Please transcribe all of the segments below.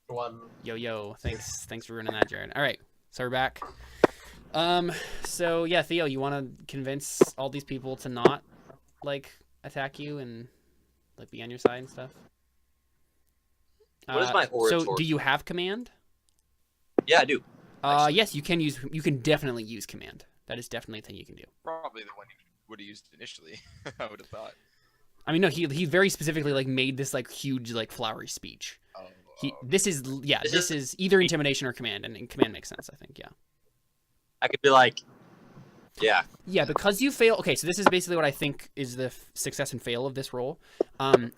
one. Yo, thanks for ruining that, Jared. All right, so we're back. So yeah, Theo, you want to convince all these people to not like attack you and like be on your side and stuff? What is my So oratory? do you have command? Yeah, I do. Yes, you can definitely use command. That is definitely a thing you can do. Probably the one you would have used initially. I would have thought. I mean, no, he very specifically like made this like huge like flowery speech. This is either intimidation or command, and command makes sense, I think. Yeah. I could be like, yeah. Yeah, because you fail. Okay, so this is basically what I think is the success and fail of this roll.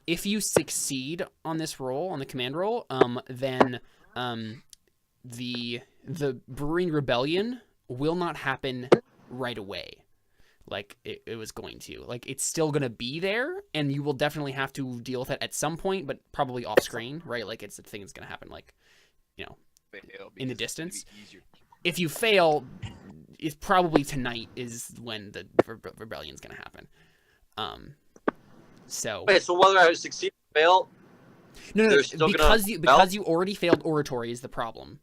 If you succeed on this roll, on the command roll, then the Brewing Rebellion will not happen right away, like it was going to. Like it's still gonna be there, and you will definitely have to deal with it at some point, but probably off screen, right? Like it's a thing that's gonna happen, like in the distance. If you fail, it's probably tonight is when the rebellion's gonna happen. So wait, so whether I succeed or fail, no, because you already failed oratory is the problem.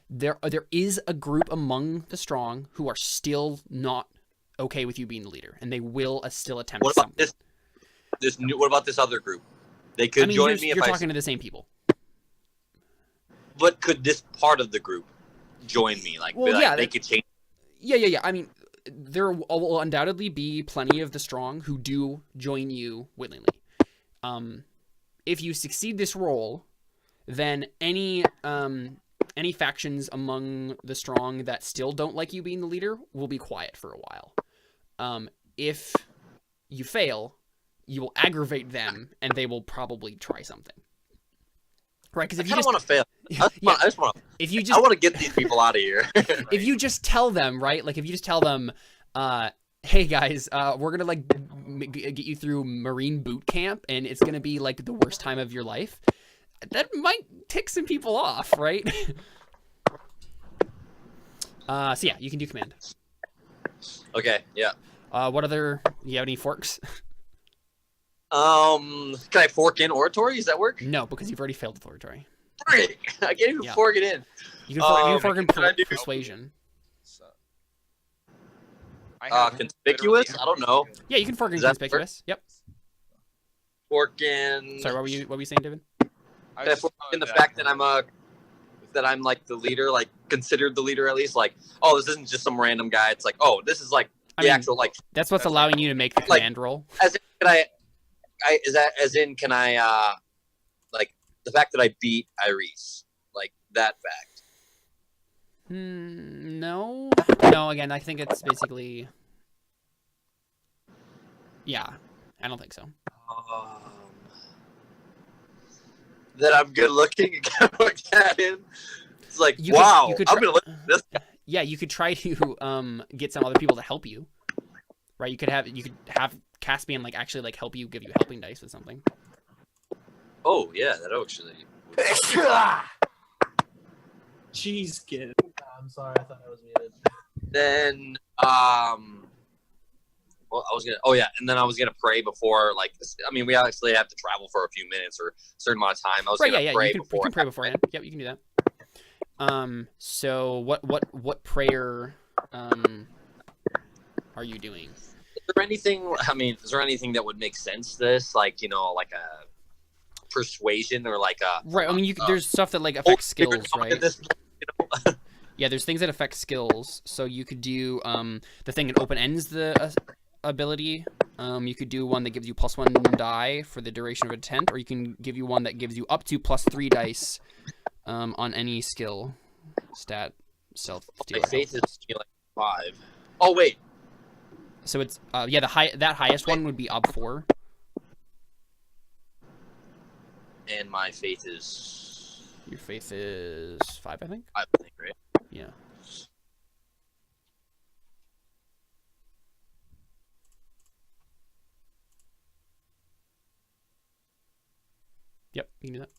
There is a group among the strong who are still not okay with you being the leader, and they will still attempt something. What about this other group? They could join me if you're talking to the same people. But could this part of the group join me? They could change. Yeah. I mean, there will undoubtedly be plenty of the strong who do join you willingly. If you succeed this roll, then any factions among the strong that still don't like you being the leader will be quiet for a while. If you fail, you will aggravate them, and they will probably try something. Right? Because if you just want to fail, I want to get these people out of here. Right? If you just tell them, right? Like if you just tell them, hey guys, we're gonna like get you through Marine boot camp, and it's gonna be like the worst time of your life. That might tick some people off, right? So yeah, you can do command. Okay, yeah. What other? You have any forks? Can I fork in oratory? Does that work? No, because you've already failed with oratory. Frick! I can't even fork it in. You can fork in persuasion. Conspicuous? I don't know. Yeah, you can fork in conspicuous. Yep. Fork in. Sorry, what were you saying, David? Can I fork in the fact that I'm like the leader, like considered the leader at least? Like, oh, this isn't just some random guy. It's like, oh, this is like the actual like. That's what's allowing you to make the command roll. As in, can I like the fact that I beat Iris, like that fact? No. Again, I think it's basically. Yeah, I don't think so. That I'm good looking. It's like, wow, I'm gonna look at this guy. Yeah, you could try to get some other people to help you. Right, you could have Caspian like actually like help you, give you helping dice with something. Oh yeah, that actually. Jeez, kid. I'm sorry, I thought I was muted. Then well, and then I was gonna pray before, like, I mean, we actually have to travel for a few minutes or a certain amount of time. I was gonna pray before. You can pray beforehand. Yep, you can do that. So what prayer are you doing? Is there anything? I mean, is there anything that would make sense to this? Like, like a persuasion or like a right. I mean, there's stuff that like affects skills, right? Yeah, there's things that affect skills. So you could do the thing that open ends the ability. You could do one that gives you +1 die for the duration of a tent, or you can give you one that gives you up to +3 dice on any skill stat. Self. My faith is like 5. Oh wait. So it's that highest one would be up 4. And my faith is. Your faith is 5, I think. I think, right? Yeah. Yep, you can do that.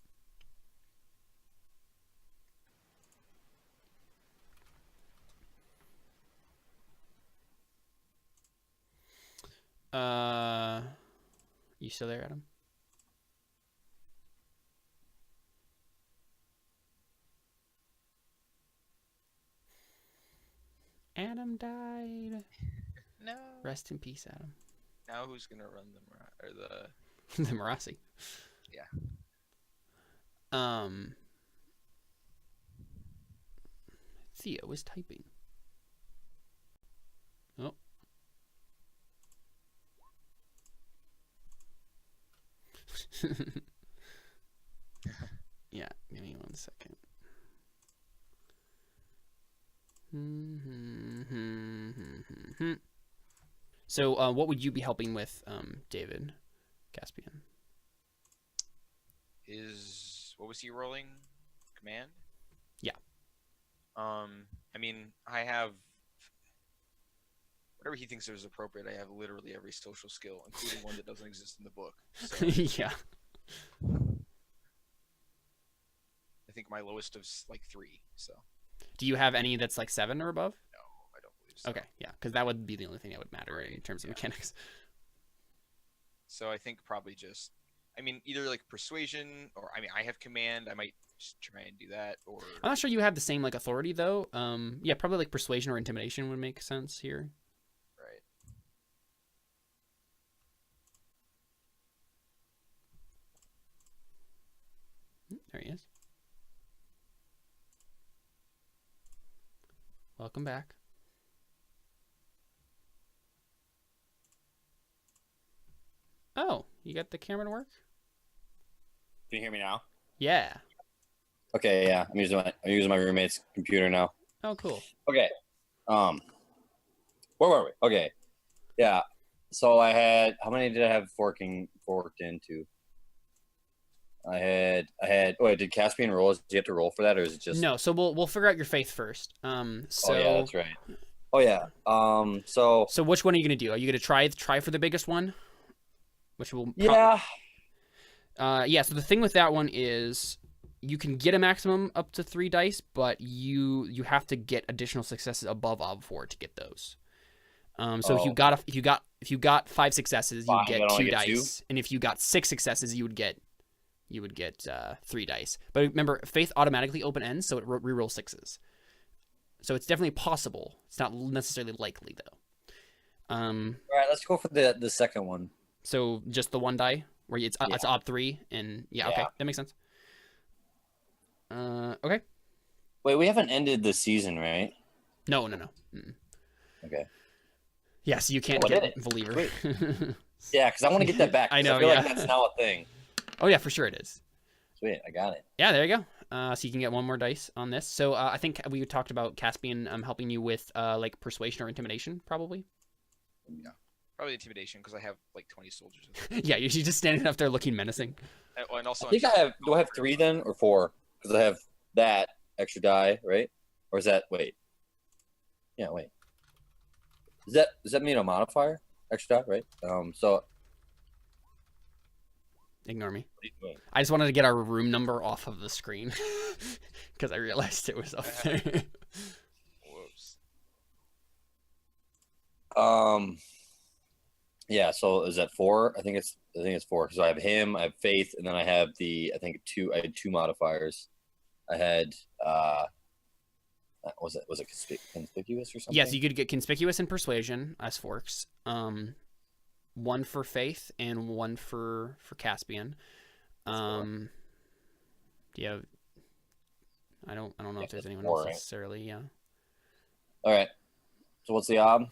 You still there, Adam? Adam died. No. Rest in peace, Adam. Now who's gonna run the The Marasi. Yeah. Theo is typing. Oh. Yeah, give me 1 second. So, what would you be helping with, David Caspian? What was he rolling? Command? Yeah. I mean, I have whatever he thinks is appropriate. I have literally every social skill, including one that doesn't exist in the book. So Yeah. I think my lowest is like 3. So. Do you have any that's like 7 or above? No, I don't believe so. Okay, yeah, because that would be the only thing that would matter in terms of mechanics. So I think probably just, I mean, either like persuasion, or I mean, I have command. I might just try and do that, or I'm not sure you have the same like authority though. Yeah, probably like persuasion or intimidation would make sense here. right. There he is. Welcome back. Oh, you got the camera to work? Can you hear me now? Yeah. Okay, yeah. I'm using my roommate's computer now. Oh, cool. Okay. Where were we? Okay. Yeah. So I had, how many did I have forked into? I had. Oh, wait, did Caspian roll? Did you have to roll for that, or is it just? No. So we'll figure out your faith first. So. Oh yeah, that's right. Oh yeah. So which one are you gonna do? Are you gonna try for the biggest one? Which will. Yeah. Yeah. So the thing with that one is, you can get a maximum up to 3 dice, but you have to get additional successes above ob4 to get those. So if you got 5 successes, you would get 2 dice, and if you got 6 successes, you would get 3 dice. But remember, faith automatically open ends, so it rerolls 6s. So it's definitely possible. It's not necessarily likely though. All right, let's go for the second one. So just the 1 die where it's ob 3, and yeah, okay, that makes sense. Okay. Wait, we haven't ended the season, right? No. Mm-mm. Okay. Yeah, so you can't get Believer. Yeah, because I want to get that back. I know. I feel like that's now a thing. Oh yeah, for sure it is. Sweet, I got it. Yeah, there you go. So you can get 1 more dice on this. So I think we talked about Caspian helping you with like persuasion or intimidation, probably. Yeah, probably intimidation because I have like 20 soldiers. Yeah, you're just standing up there looking menacing. And also, I think I have. Do I have 3 then, or 4? Because I have that extra die, right? Or is that wait? Yeah, wait. Does that mean a modifier? Extra die, right? So. Ignore me. What are you doing? I just wanted to get our room number off of the screen because I realized it was up there. Whoops. Yeah. So is that 4? I think it's 4. So I have him, I have faith, and then I have I had 2 modifiers. I had was it conspicuous or something? Yeah, so you could get conspicuous and persuasion as forks. 1 for faith and 1 for Caspian. Do you have? I don't know if there's anyone else necessarily. Yeah. All right. So what's the ob?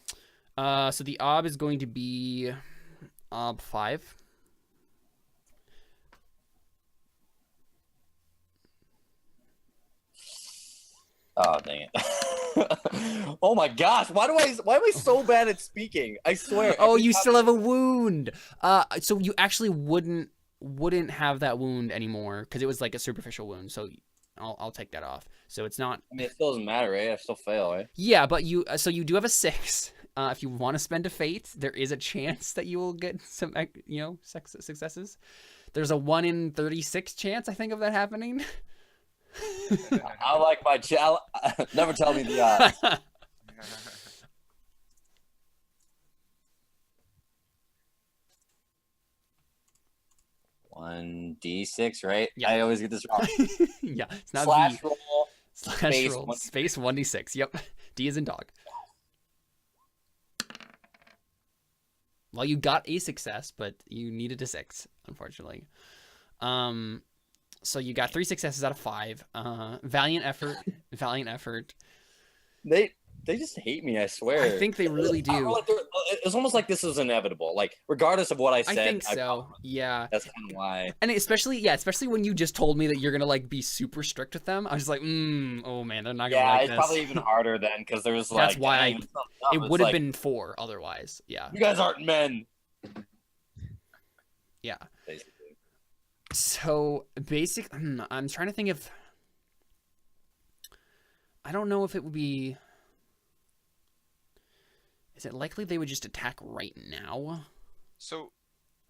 So the ob is going to be ob 5. Oh dang it! Oh my gosh! Why am I so bad at speaking? I swear. Oh, you still have a wound. So you actually wouldn't have that wound anymore because it was like a superficial wound. So I'll take that off. So it's not. I mean, it still doesn't matter, right? I still fail, right? Yeah, but you do have a 6. If you want to spend a fate, there is a chance that you will get some successes. There's a 1 in 36 chance, I think, of that happening. I like my challenge. Never tell me the odds. 1d6, right? Yeah. I always get this wrong. Yeah, it's not Slash V. roll. Slash roll. Space 1d6. Yep. D is in dog. Well, you got a success, but you needed a 6, unfortunately. So you got 3 successes out of 5. Valiant effort. Valiant effort. They just hate me, I swear. I think they really do. Like it's almost like this was inevitable. Like, regardless of what I said. I think so. Yeah. That's kind of why. And especially when you just told me that you're gonna like be super strict with them, I was like, oh man, they're not gonna like this. Yeah, it's probably even harder then because there's like. That's why it would have like, been 4 otherwise. Yeah. You guys aren't men. Yeah. Basically. So I'm trying to think if. I don't know if it would be. Is it likely they would just attack right now? So,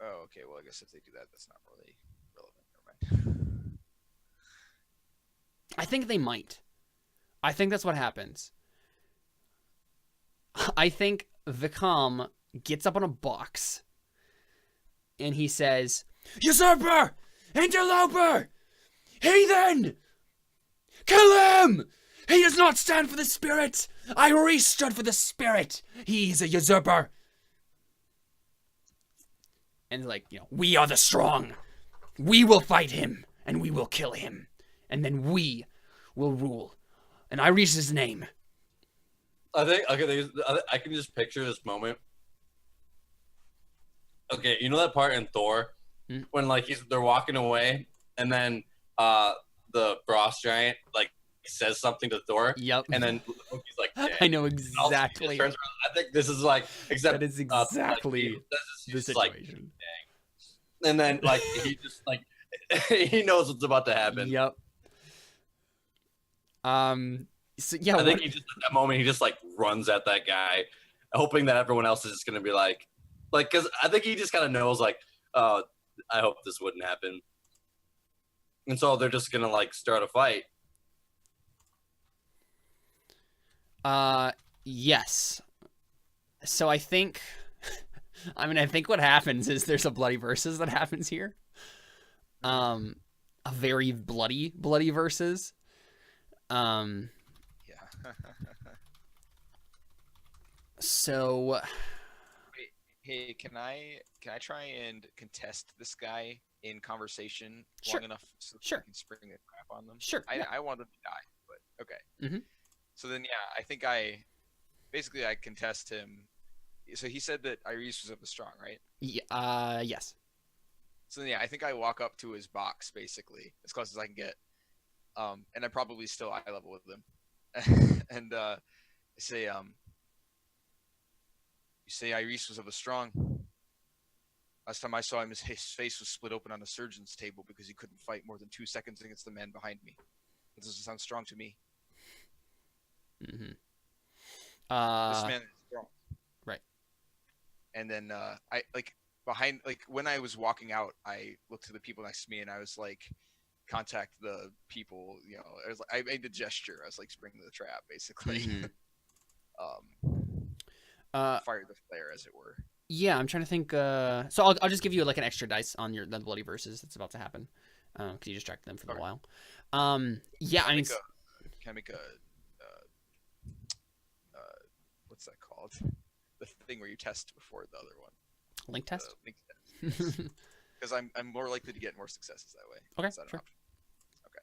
oh, okay. Well, I guess if they do that, that's not really relevant. Never mind. I think they might. I think that's what happens. I think Vikam gets up on a box and he says, "Usurper! Interloper! Heathen! Kill him! He does not stand for the spirit! I stood for the spirit! He's a usurper!" And like, we are the strong. We will fight him, and we will kill him. And then we will rule. And Iris' name. I think, okay, I can just picture this moment. Okay, you know that part in Thor? When, like, they're walking away, and then the Frost Giant, like, says something to Thor. Yep. And then he's like, dang. I know exactly. I think this is like, except that is exactly like, the situation. Like, dang. And then like he just like he knows what's about to happen. Yep. So yeah, I think he just at that moment he just like runs at that guy, hoping that everyone else is just gonna be like, because I think he just kind of knows like, oh, I hope this wouldn't happen. And so they're just gonna like start a fight. Yes. So I think, I think what happens is there's a bloody versus that happens here. A very bloody versus. Yeah. So. Hey, can I try and contest this guy in conversation Sure. long enough so Sure. I can spring a crap on them? Sure. I want them to die, but okay. Mhm. So then, yeah, I think I contest him. So he said that Iris was of the strong, right? Yeah, yes. So then, yeah, I think I walk up to his box basically as close as I can get, and I'm probably still eye level with him, and I say, "You say Iris was of the strong. Last time I saw him, his face was split open on a surgeon's table because he couldn't fight more than 2 seconds against the man behind me. That doesn't sound strong to me." Mm-hmm. This man is strong. Right. And then I behind when I was walking out, I looked to the people next to me and I was like, contact the people. I made the gesture. I was like, spring the trap, basically. Mm-hmm. Fire the flare, as it were. Yeah, I'm trying to think. So I'll just give you like an extra dice on the bloody versus that's about to happen, because you distracted them for a while. Yeah, I mean, can I make a what's that called? The thing where you test before the other one. Link test. Link test. Because I'm more likely to get more successes that way. Okay, Is that an sure. option? Okay.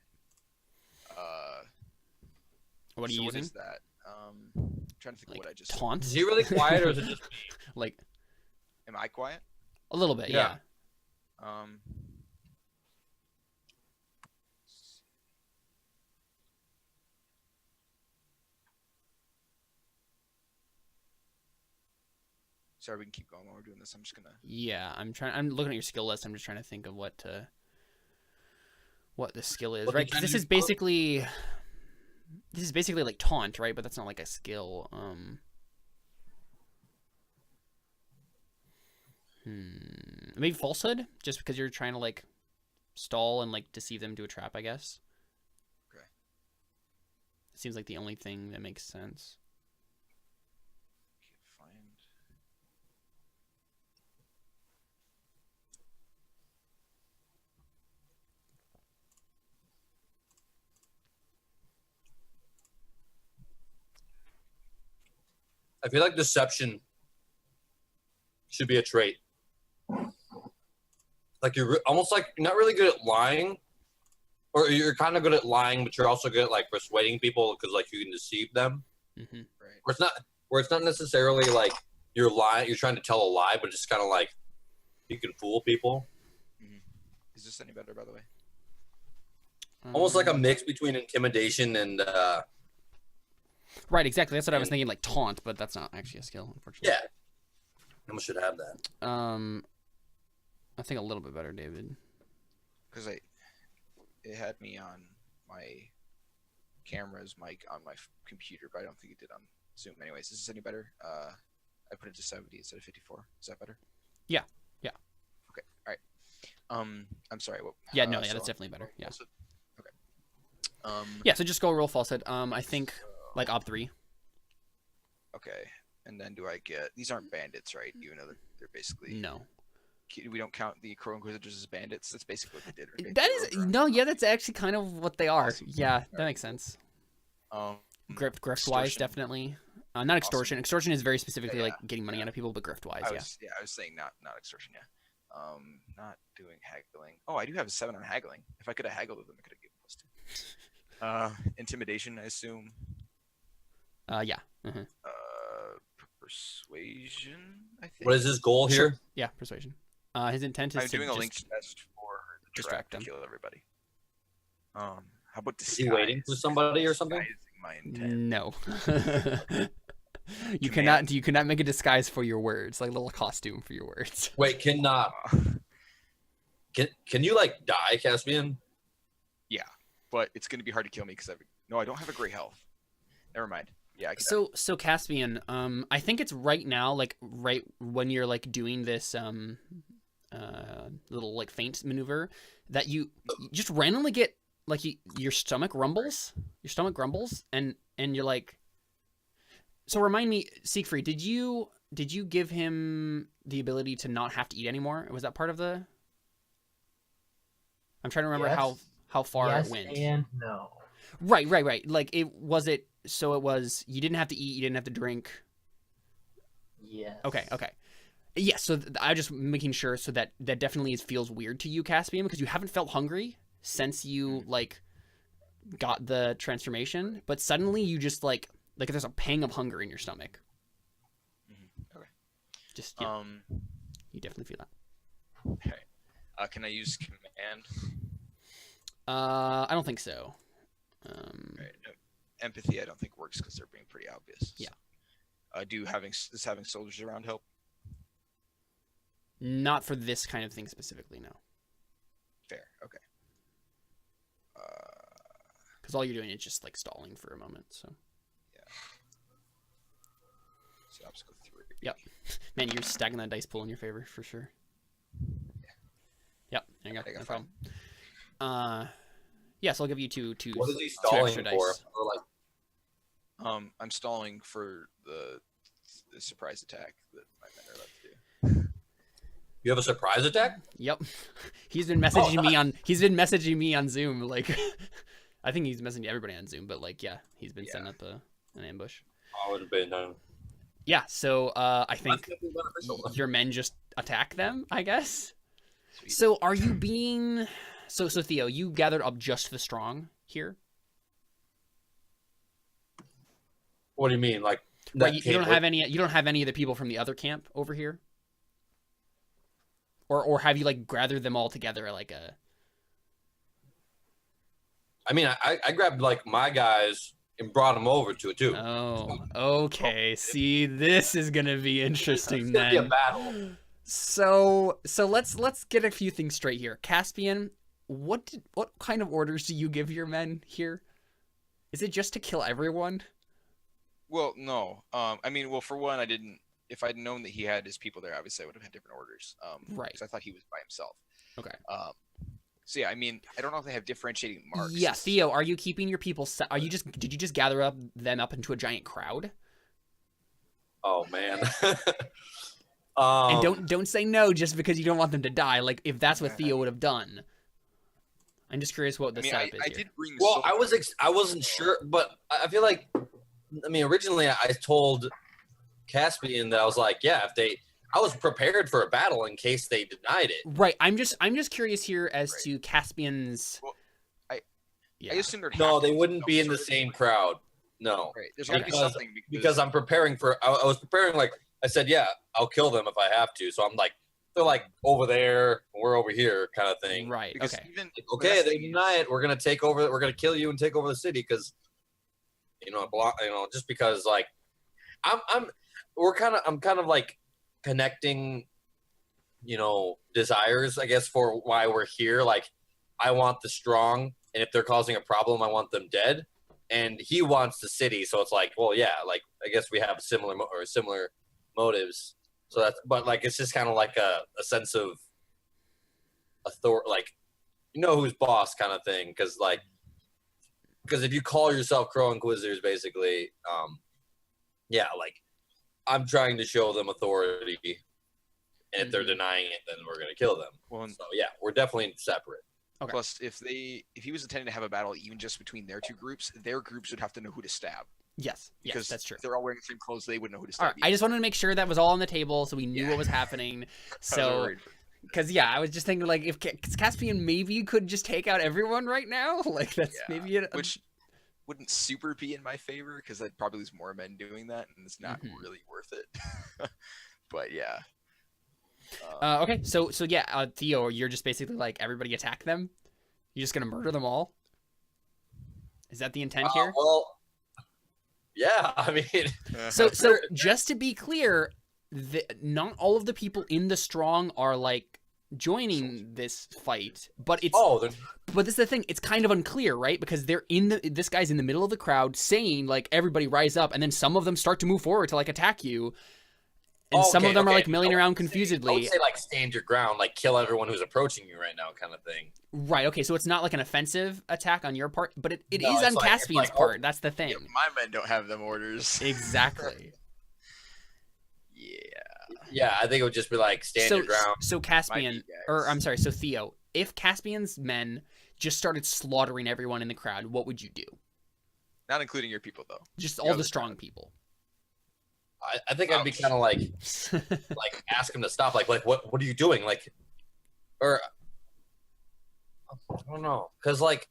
What are you using? What is that? I'm trying to think of what I just taunt. Is he really quiet or is it just me? Like, am I quiet? a little bit, yeah. Sorry, we can keep going while we're doing this. I'm just gonna. Yeah, I'm looking at your skill list. I'm just trying to think of what the skill is, right? Because this is basically like taunt, right? But that's not like a skill. Maybe falsehood, just because you're trying to like stall and like deceive them to a trap, I guess. Okay. It seems like the only thing that makes sense. Can't find. I feel like deception should be a trait. Like you're almost like you're not really good at lying, or you're kind of good at lying, but you're also good at like persuading people because like you can deceive them. Mm-hmm. Right. Where it's not necessarily like you're lying, you're trying to tell a lie, but it's kind of like you can fool people. Mm-hmm. Is this any better, by the way? Almost like a mix between intimidation and Right, exactly. That's what I was thinking, like taunt, but that's not actually a skill, unfortunately. yeah. Almost should have that. I think a little bit better, David. Because it had me on my camera's mic on my computer, but I don't think it did on Zoom. Anyways, is this any better? I put it to 70 instead of 54. Is that better? Yeah. Okay. All right. I'm sorry. What? Yeah, no, yeah, that's definitely better. Yeah. Okay. Yeah, so just go roll falsehood. I think like op 3. Okay. And then do I get these aren't bandits, right? Even though they're basically No. We don't count the Crow Inquisitors as bandits. That's basically what they did. Right? That is no, yeah, that's actually kind of what they are. Awesome. Yeah, that makes sense. Grift wise, definitely. Not extortion. Awesome. Extortion is very specifically Yeah, like getting money out of people, but grift wise, I was saying not extortion. Yeah. Not doing haggling. Oh, I do have a 7 on haggling. If I could have haggled with them, I could have given +2. Intimidation, I assume. Yeah. Mm-hmm. Persuasion, I think. What is his goal here? Sure. Yeah, persuasion. His intent is I'm to doing a just linked test for the distract trap to them. kill everybody. How about Is disguise? he waiting for somebody or something? Disguising my intent. No. You Command. cannot make a disguise for your words, like a little costume for your words. Wait, can you like die, Caspian? Yeah, but it's gonna be hard to kill me because I don't have a great health. Never mind. Yeah, I can So Caspian, I think it's right now, like right when you're like doing this little like feint maneuver, that you just randomly get like your stomach rumbles, and you're like. So remind me, Siegfried, did you give him the ability to not have to eat anymore? Was that part of the? I'm trying to remember how far yes it went. And no. Right. Like it was it. So it was you didn't have to eat, you didn't have to drink. Yes. Okay. Yeah. So I'm just making sure so that definitely feels weird to you, Caspian, because you haven't felt hungry since you like got the transformation, but suddenly you just like there's a pang of hunger in your stomach. Okay. Just you definitely feel that. Okay. Can I use command? I don't think so. Right. No. Empathy, I don't think works because they're being pretty obvious. Yeah. Does having soldiers around help? Not for this kind of thing specifically, no. Fair. Okay. Because all you're doing is just like stalling for a moment. So. Yeah. So obstacle 3. Yep. Man, you're stacking that dice pool in your favor for sure. Yeah. Yep. There you go. I got No 5. problem. Yeah, so I'll give you two What is he two stalling extra dice. for? Or like, I'm stalling for the surprise attack that my men are about to do. you have a surprise attack? Yep. He's been messaging me on Zoom. Like, I think he's messaging everybody on Zoom, but like, yeah, he's been setting up an ambush. I would have been done. Yeah. So I think That's beneficial. your men just attack them, I guess. Sweet. So are you being so Theo? You gathered up just the strong here. What do you mean? Like, Right, you don't have any. You don't have any of the people from the other camp over here, or have you like gathered them all together like a? I mean, I grabbed like my guys and brought them over to it too. Oh, okay. See, this is gonna be interesting It's gonna be a then. battle. So let's get a few things straight here. Caspian, what kind of orders do you give your men here? Is it just to kill everyone? Well, no. I mean, well, for one, I didn't. If I'd known that he had his people there, obviously I would have had different orders. Right. Because I thought he was by himself. Okay. So yeah, I mean, I don't know if they have differentiating marks. Yeah, Theo, are you keeping your people? Did you just gather them up into a giant crowd? Oh man. And don't say no just because you don't want them to die. Like if that's what Theo would have done. I'm just curious what the setup is I here. did bring. Well, soldiers. I wasn't sure, but I feel like, I mean, originally I told Caspian that I was like, yeah, if they I was prepared for a battle in case they denied it. Right. I'm just curious here as to Caspian's. Well, I Yeah. assume there'd No, have to they be wouldn't some be in the sort of- same crowd. No, Right. There's got to be Because- something because I'm preparing for. I was preparing like I said. Yeah, I'll kill them if I have to. So I'm like, they're like over there, we're over here, kind of thing. Right. because Okay. even Like, okay, they deny it. We're gonna take over. We're gonna kill you and take over the city because, just because like, I'm kind of like connecting, desires, I guess, for why we're here. Like, I want the strong, and if they're causing a problem, I want them dead. And he wants the city, so it's like, well, yeah, like I guess we have similar motives. So that's, but like it's just kind of like a sense of authority, like who's boss kind of thing. Because if you call yourself Crow Inquisitors, basically, yeah, like I'm trying to show them authority, and if they're denying it, then we're gonna kill them. Well, So yeah, we're definitely separate. Okay. plus, if he was intending to have a battle even just between their two groups, their groups would have to know who to stab. Yes. Yes, Because that's true. if they're all wearing the same clothes, they wouldn't know who to All stab. right. I just wanted to make sure that was all on the table so we knew Yeah. what was happening. I was So, worried. because yeah, I was just thinking like if Caspian maybe could just take out everyone right now, like that's Yeah, maybe which wouldn't super be in my favor because I'd probably lose more men doing that, and it's not Mhm. really worth it. But yeah. Okay. So yeah, Theo, you're just basically like everybody attack them. You're just gonna murder them all. Is that the intent here? Well, yeah, I mean, So just to be clear, not all of the people in the strong are like joining this fight, but it's but this is the thing, it's kind of unclear, right? Because they're this guy's in the middle of the crowd saying like everybody rise up, and then some of them start to move forward to like attack you. And some of them are like milling around confusedly. I would say like stand your ground, like kill everyone who's approaching you right now, kind of thing. Right. Okay. So it's not like an offensive attack on your part, but it No, is it's on like- it's Caspian's like, part. That's the thing. Yeah, my men don't have them orders. Exactly. Yeah. Yeah, I think it would just be like stand your ground. So Caspian, Might be, or guys. I'm sorry, so Theo, if Caspian's men just started slaughtering everyone in the crowd, what would you do? Not including your people though. Just The all the other strong people. I think I'd be kind of like ask him to stop. Like what are you doing? Like, or I don't know, because like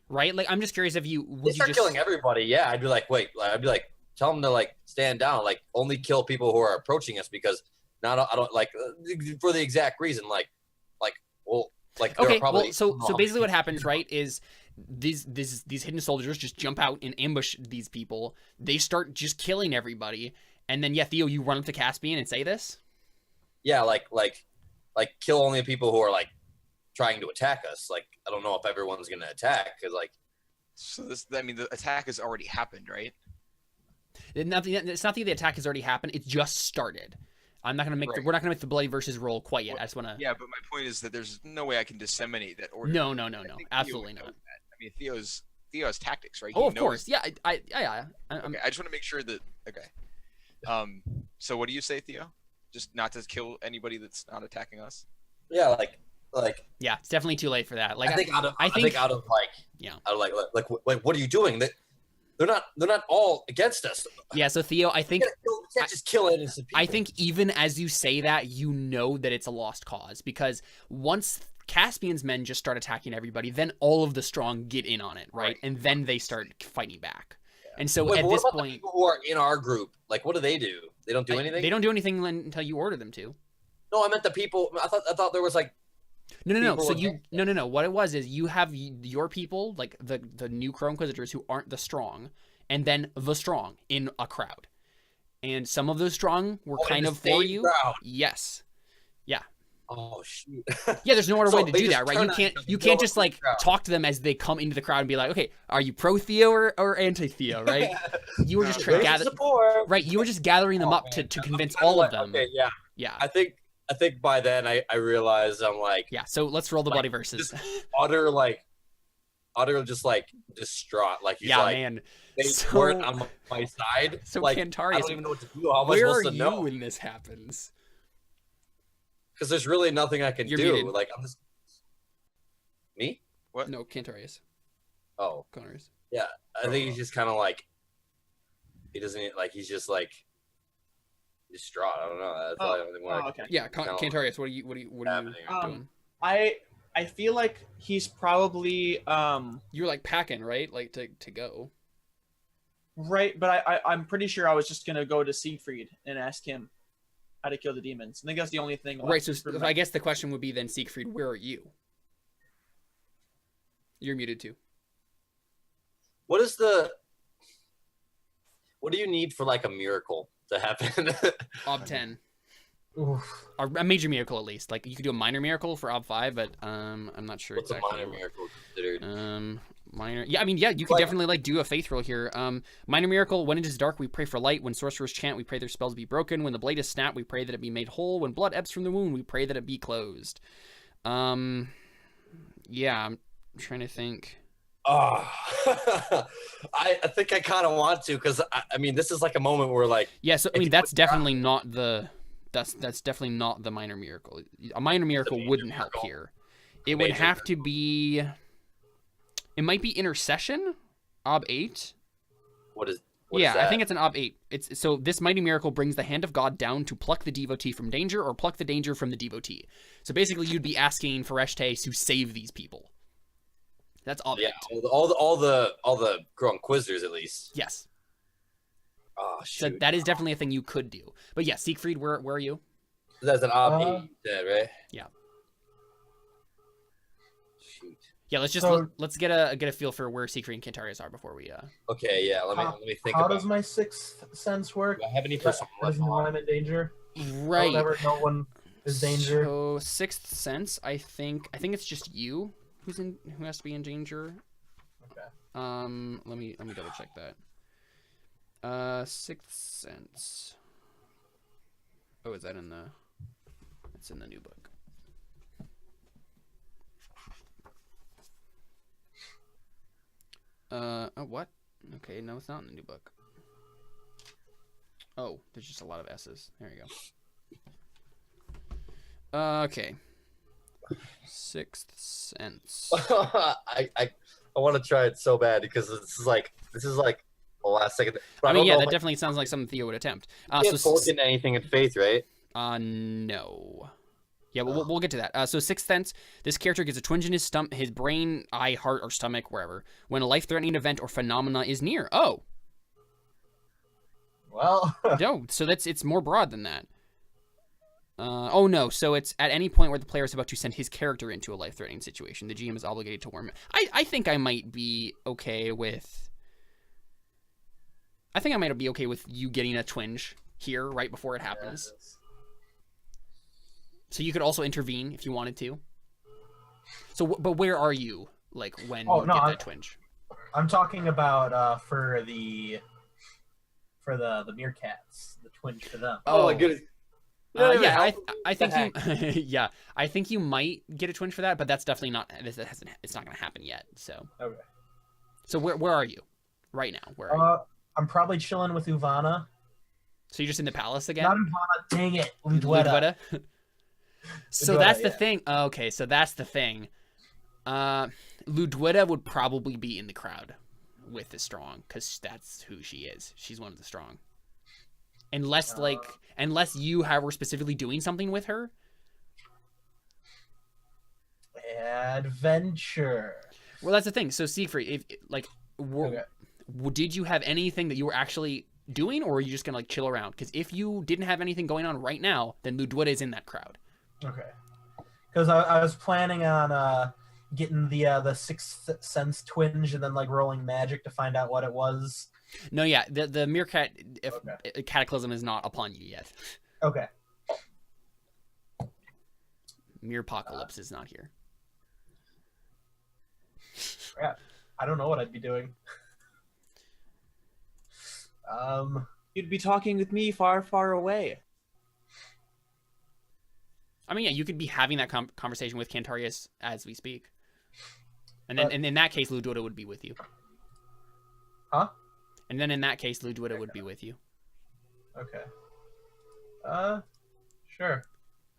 Right? Like, I'm just curious if they would you start just killing everybody. Yeah, I'd be like, wait, I'd be like, tell them to like stand down. Like only kill people who are approaching us because I don't like for the exact reason. Like they're Okay, probably well, so basically what happens, right, is these hidden soldiers just jump out and ambush these people. They start just killing everybody, and then yeah, Theo, you run up to Caspian and say this. Yeah, like kill only the people who are like trying to attack us. Like I don't know if everyone's gonna attack because like So the attack has already happened, right? It's not that the attack has already happened. It just started. I'm not gonna make Right. we're not gonna make the bloody versus roll quite yet. I just wanna. Yeah, but my point is that there's no way I can disseminate that order. No, I think Theo absolutely would know not. that. I mean, Theo has tactics, right? Oh, He of knows- course, yeah, I'm, Okay, I just want to make sure that. Okay. So what do you say, Theo? Just not to kill anybody that's not attacking us. yeah, like yeah, it's definitely too late for that. Like, I think out of Yeah. what are you doing? They're not all against us. yeah. So Theo, I think You can't just kill innocent people. I think even as you say that, you know that it's a lost cause, because once Caspian's men just start attacking everybody, then all of the strong get in on it, right? And then they start fighting back. And so Wait, at but this what about the point, people who are in our group? Like, what do? They don't do anything. they don't do anything until you order them to. No, I meant the people. I thought there was like. No. People So against no. What it was is you have your people, like the new Crow Inquisitors who aren't the strong, and then the strong in a crowd. And some of those strong were in kind the of for same you. crowd. Yes. Oh shoot. Yeah, there's no other So way to they do just that, right? turn You on can't each other, you go can't up just to the like crowd. talk to them as they come into the crowd and be like, okay, are you pro Theo or anti Theo, right? You were just trying to gather, right? You were just gathering them up to convince all of them. Okay, yeah. Yeah. I think by then I realized I'm like Yeah. So let's roll the like, bloody versus. utter just like distraught. Like he's Yeah, like man. they So- weren't on my side. So like Cantarius, I don't even know what to do. How am I where are supposed to you know? when this happens? Because there's really nothing I can You're do. muted. Like I'm just me. What? No, Cantarius. Oh, Connors. yeah. I think he's just kind of like he doesn't like he's just like distraught. I don't know. That's all I really want. okay. Yeah, No. Cantarius, what are you Happening. doing? I feel like he's probably You're like packing, right? Like to go. right, but I'm pretty sure I was just gonna go to Siegfried and ask him how to kill the demons. I think that's the only thing left Right, so for me. I guess the question would be then, Siegfried, where are you? You're muted too. What do you need for like a miracle to happen? Ob 10. Oof. Or a major miracle at least. Like you could do a minor miracle for Ob 5, but I'm not sure What's exactly. a minor miracle considered? Minor. Yeah, I mean, yeah, you could definitely like do a faith roll here. Minor miracle, when it is dark, we pray for light. When sorcerers chant, we pray their spells be broken. When the blade is snapped, we pray that it be made whole. When blood ebbs from the wound, we pray that it be closed. Yeah, I'm trying to think. Oh, I think I kind of want to, because I mean, this is like a moment where like, Yeah, so I mean, that's definitely not the minor miracle. A minor miracle wouldn't help here. It would have to be. It might be intercession, Ob 8. what is Yeah, that? I think it's an Ob 8. It's so this mighty miracle brings the hand of God down to pluck the devotee from danger or pluck the danger from the devotee. So basically, you'd be asking Fereshte to save these people. That's Ob 8. Yeah, all the Crow Inquisitors at least. Yes. Oh So shoot, that is definitely a thing you could do. But yeah, Siegfried, where are you? that's an Ob 8, you said, right? Yeah. Shoot. Yeah, let's get a feel for where Siegfried and Cantarius are before we Okay, yeah. Let me think. How about does my sixth sense work? Do I have any That personal doesn't life know on? I'm in danger. I'll Right. never know when there's danger. So sixth sense, I think it's just you who has to be in danger. Okay. Let me double check that. Sixth sense. Oh, is that in the? It's in the new book. Oh, what? Okay, no, it's not in the new book. Oh, there's just a lot of S's. There you go. Okay. Sixth sense. I want to try it so bad because this is like the last second. But I mean, don't yeah, know that if definitely sounds like something Theo would attempt. I can't fork into anything in faith, right? No. Yeah, but we'll get to that. So sixth sense, this character gets a twinge in his his brain, eye, heart, or stomach, wherever, when a life-threatening event or phenomena is near. Oh. Well. No, so it's more broad than that. Oh no, so it's at any point where the player is about to send his character into a life-threatening situation, the GM is obligated to warn him. I think I might be okay with. I think I might be okay with you getting a twinge here right before it happens. Yes. So you could also intervene if you wanted to. So, but where are you, like, when Oh, you no, get that twinge? I'm talking about for the meerkats, the twinge for them. Oh my goodness. Yeah, I think you. Yeah, I think you might get a twinge for that, but that's definitely not. It's not going to happen yet. So. Okay. So where are you, right now? Where are you? I'm probably chilling with Uvana. So you're just in the palace again? Not Uvana, dang it, Ludwetta. So Ludwetta, that's the yeah. thing. Okay, so that's the thing. Ludwetta would probably be in the crowd with the strong, because that's who she is. She's one of the strong. Unless you were specifically doing something with her. Adventure. Well, that's the thing. So Siegfried, Okay. did you have anything that you were actually doing, or were you just gonna like chill around? Because if you didn't have anything going on right now, then Ludwetta is in that crowd. Okay. Because I was planning on getting the sixth sense twinge and then like rolling magic to find out what it was. No, yeah, the meerkat cataclysm is not upon you yet. Okay. Meerpocalypse is not here. Yeah. I don't know what I'd be doing. You'd be talking with me far, far away. I mean, yeah, you could be having that conversation with Cantarius as we speak. And then and in that case, Ludwetta would be with you. Huh? And then in that case, Ludwetta would be with you. Okay. Sure.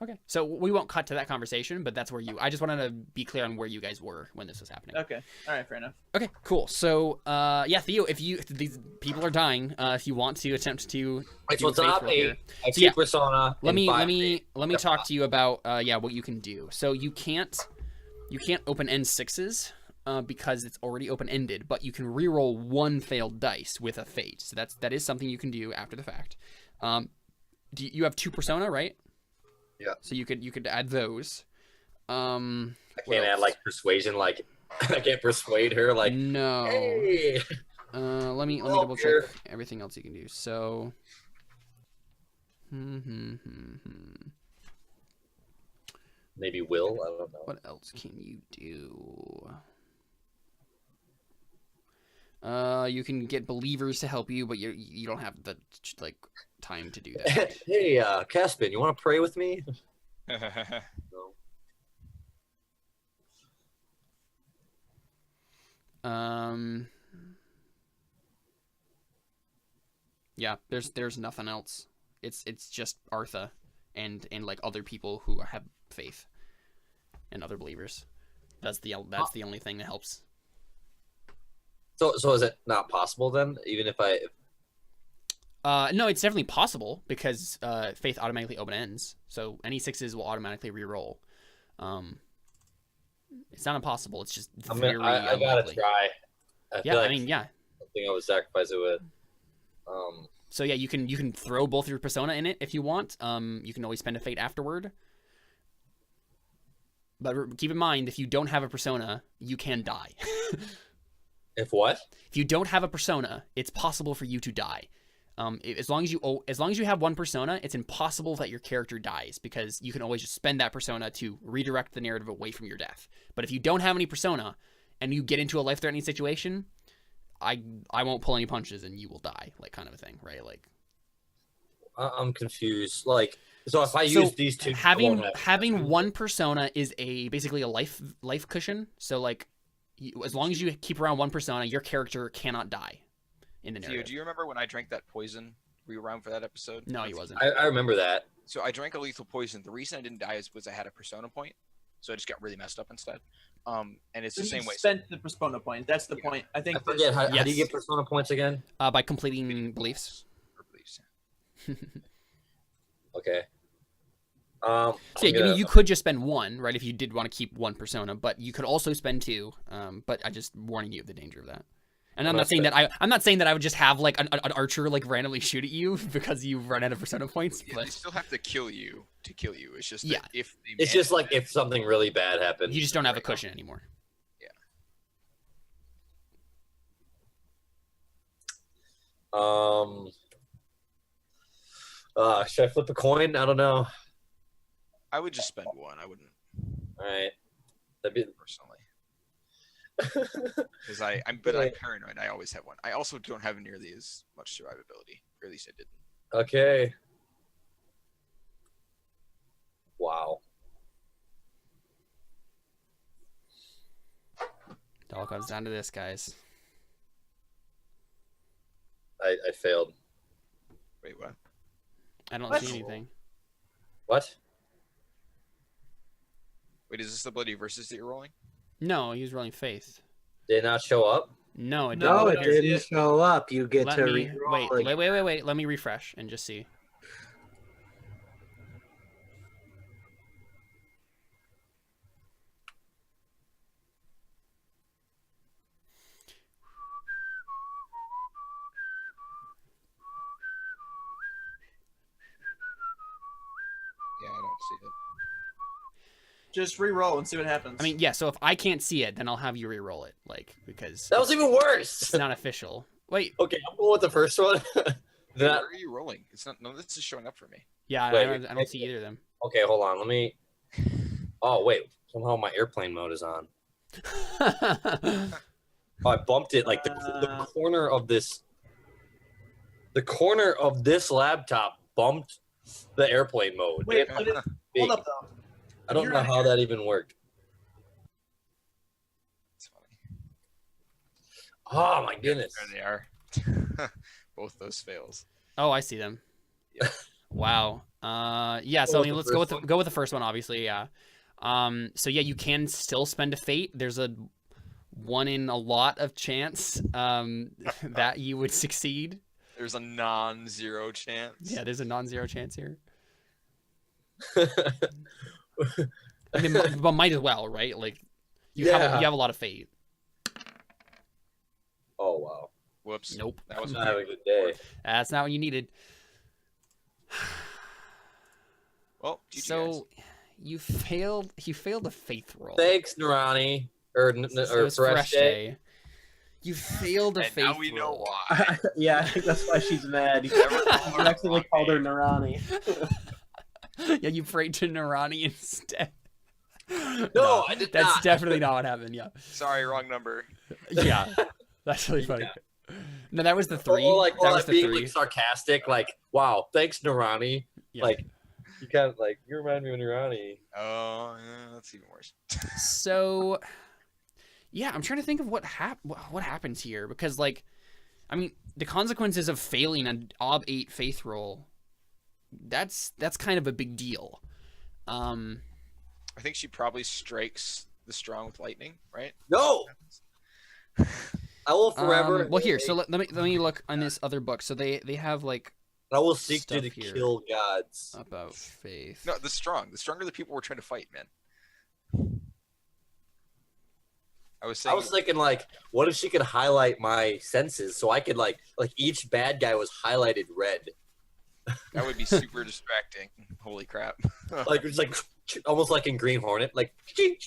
Okay, so we won't cut to that conversation, but that's where I just wanted to be clear on where you guys were when this was happening. Okay. All right. Fair enough. Okay, cool. So, yeah, Theo, if these people are dying, if you want to attempt to Wait, do so faith top roll 8. here. I So, keep yeah, persona. let me Yeah. talk to you about what you can do. So you can't open end 6s because it's already open ended, but you can reroll 1 failed dice with a fate. So that is something you can do after the fact. You have 2 persona, right? Yeah. So you could add those. I can't add like persuasion. Like I can't persuade her. Like no. Hey. Let me Oh, double check everything else you can do. So. Maybe will. I don't know. What else can you do? You can get believers to help you, but you don't have the time to do that. Hey, Caspian, you want to pray with me? No. Yeah, there's nothing else. It's just Artha and like other people who have faith and other believers. That's the only thing that helps. So is it not possible then? Even if I. No, it's definitely possible because faith automatically open ends, so any 6s will automatically re-roll. It's not impossible. It's just very I gotta try. I mean, yeah. Something I would sacrifice it with. So yeah, you can throw both your persona in it if you want. You can always spend a fate afterward. But keep in mind, if you don't have a persona, you can die. If what? If you don't have a persona, it's possible for you to die. As long as you have 1 persona, it's impossible that your character dies because you can always just spend that persona to redirect the narrative away from your death. But if you don't have any persona and you get into a life-threatening situation, I won't pull any punches and you will die, like kind of a thing, right? Like I'm confused. Like so, if I use these 2, having 1 persona is basically a life cushion. So like, as long as you keep around 1 persona, your character cannot die in the narrative. Theo, do you remember when I drank that poison? Were you around for that episode? No, he wasn't. I remember that. So I drank a lethal poison. The reason I didn't die is because I had a persona point, so I just got really messed up instead. And it's the same way. Spent the persona point. That's the point. I think. I forget how do you get persona points again? By completing beliefs. Okay. So yeah, I mean, you could just spend 1, right? If you did want to keep 1 persona, but you could also spend 2. But I just warning you of the danger of that. And I'm not saying that I would just have like an archer like randomly shoot at you because you've run out of persona points. Yeah, but they still have to kill you to kill you. It's just that if it's just like if something really bad happens, you just don't have a cushion anymore. Yeah. Should I flip a coin? I don't know. I would just spend 1. I wouldn't. All right. That'd be personally. Because I'm paranoid. I always have 1. I also don't have nearly as much survivability, or at least I didn't. Okay. Wow. It all comes down to this, guys. I failed. Wait, what? I don't see anything. What? Wait, is this the bloody versus that you're rolling? No, he was rolling faith. Did it not show up? No, it didn't. No, it didn't show up. You get to wait. Let me refresh and just see. Yeah, I don't see it. Just re-roll and see what happens. I mean, yeah. So if I can't see it, then I'll have you re-roll it, like because that was even worse. It's not official. Wait. Okay, I'm going with the first one. Where are you rolling? It's not. No, this is showing up for me. Yeah, I don't see either of them. Okay, hold on. Let me. Oh wait, somehow my airplane mode is on. Oh, I bumped it like the corner of this. The corner of this laptop bumped the airplane mode. Wait, hold up though. I don't know how that even worked. It's funny. Oh my goodness. There they are. Both those fails. Oh, I see them. Yeah. Wow. Yeah. So I mean, let's go with the first one. Obviously, yeah. So yeah, you can still spend a fate. There's a 1 in a lot of chance that you would succeed. There's a non-zero chance. Yeah, there's a non-zero chance here. I mean, but might as well, right? Like, you have a lot of fate. Oh wow. Whoops. Nope. That was Not having a good day. That's not what you needed. Well, GG guys. So you failed a faith roll. Thanks, Narani. Or Fresh Day. You failed a And faith now we know roll. why. Yeah, I think that's why she's mad. You accidentally called her Narani. Yeah, you prayed to Narani instead. No, I did That's not. definitely not what happened. Yeah. Sorry, wrong number. Yeah. That's really funny. No, that was the 3. Or like, that was like the being 3. like sarcastic, like, wow, thanks, Narani. Yeah. Like, you kind of like, you remind me of Narani. Oh, yeah, that's even worse. So, yeah, I'm trying to think of what happens here, because, like, I mean, the consequences of failing an Ob 8 faith roll, that's kind of a big deal. I think she probably strikes the strong with lightning, right? No! I will forever. Well, here, so let me look on this other book. So they have, like, I will seek stuff to here kill gods. about faith. No, the strong. The stronger the people we're trying to fight, man. I was saying. I was thinking, like, what if she could highlight my senses so I could, like each bad guy was highlighted red. That would be super distracting. Holy crap. Like, it's like, almost like in Green Hornet, like, and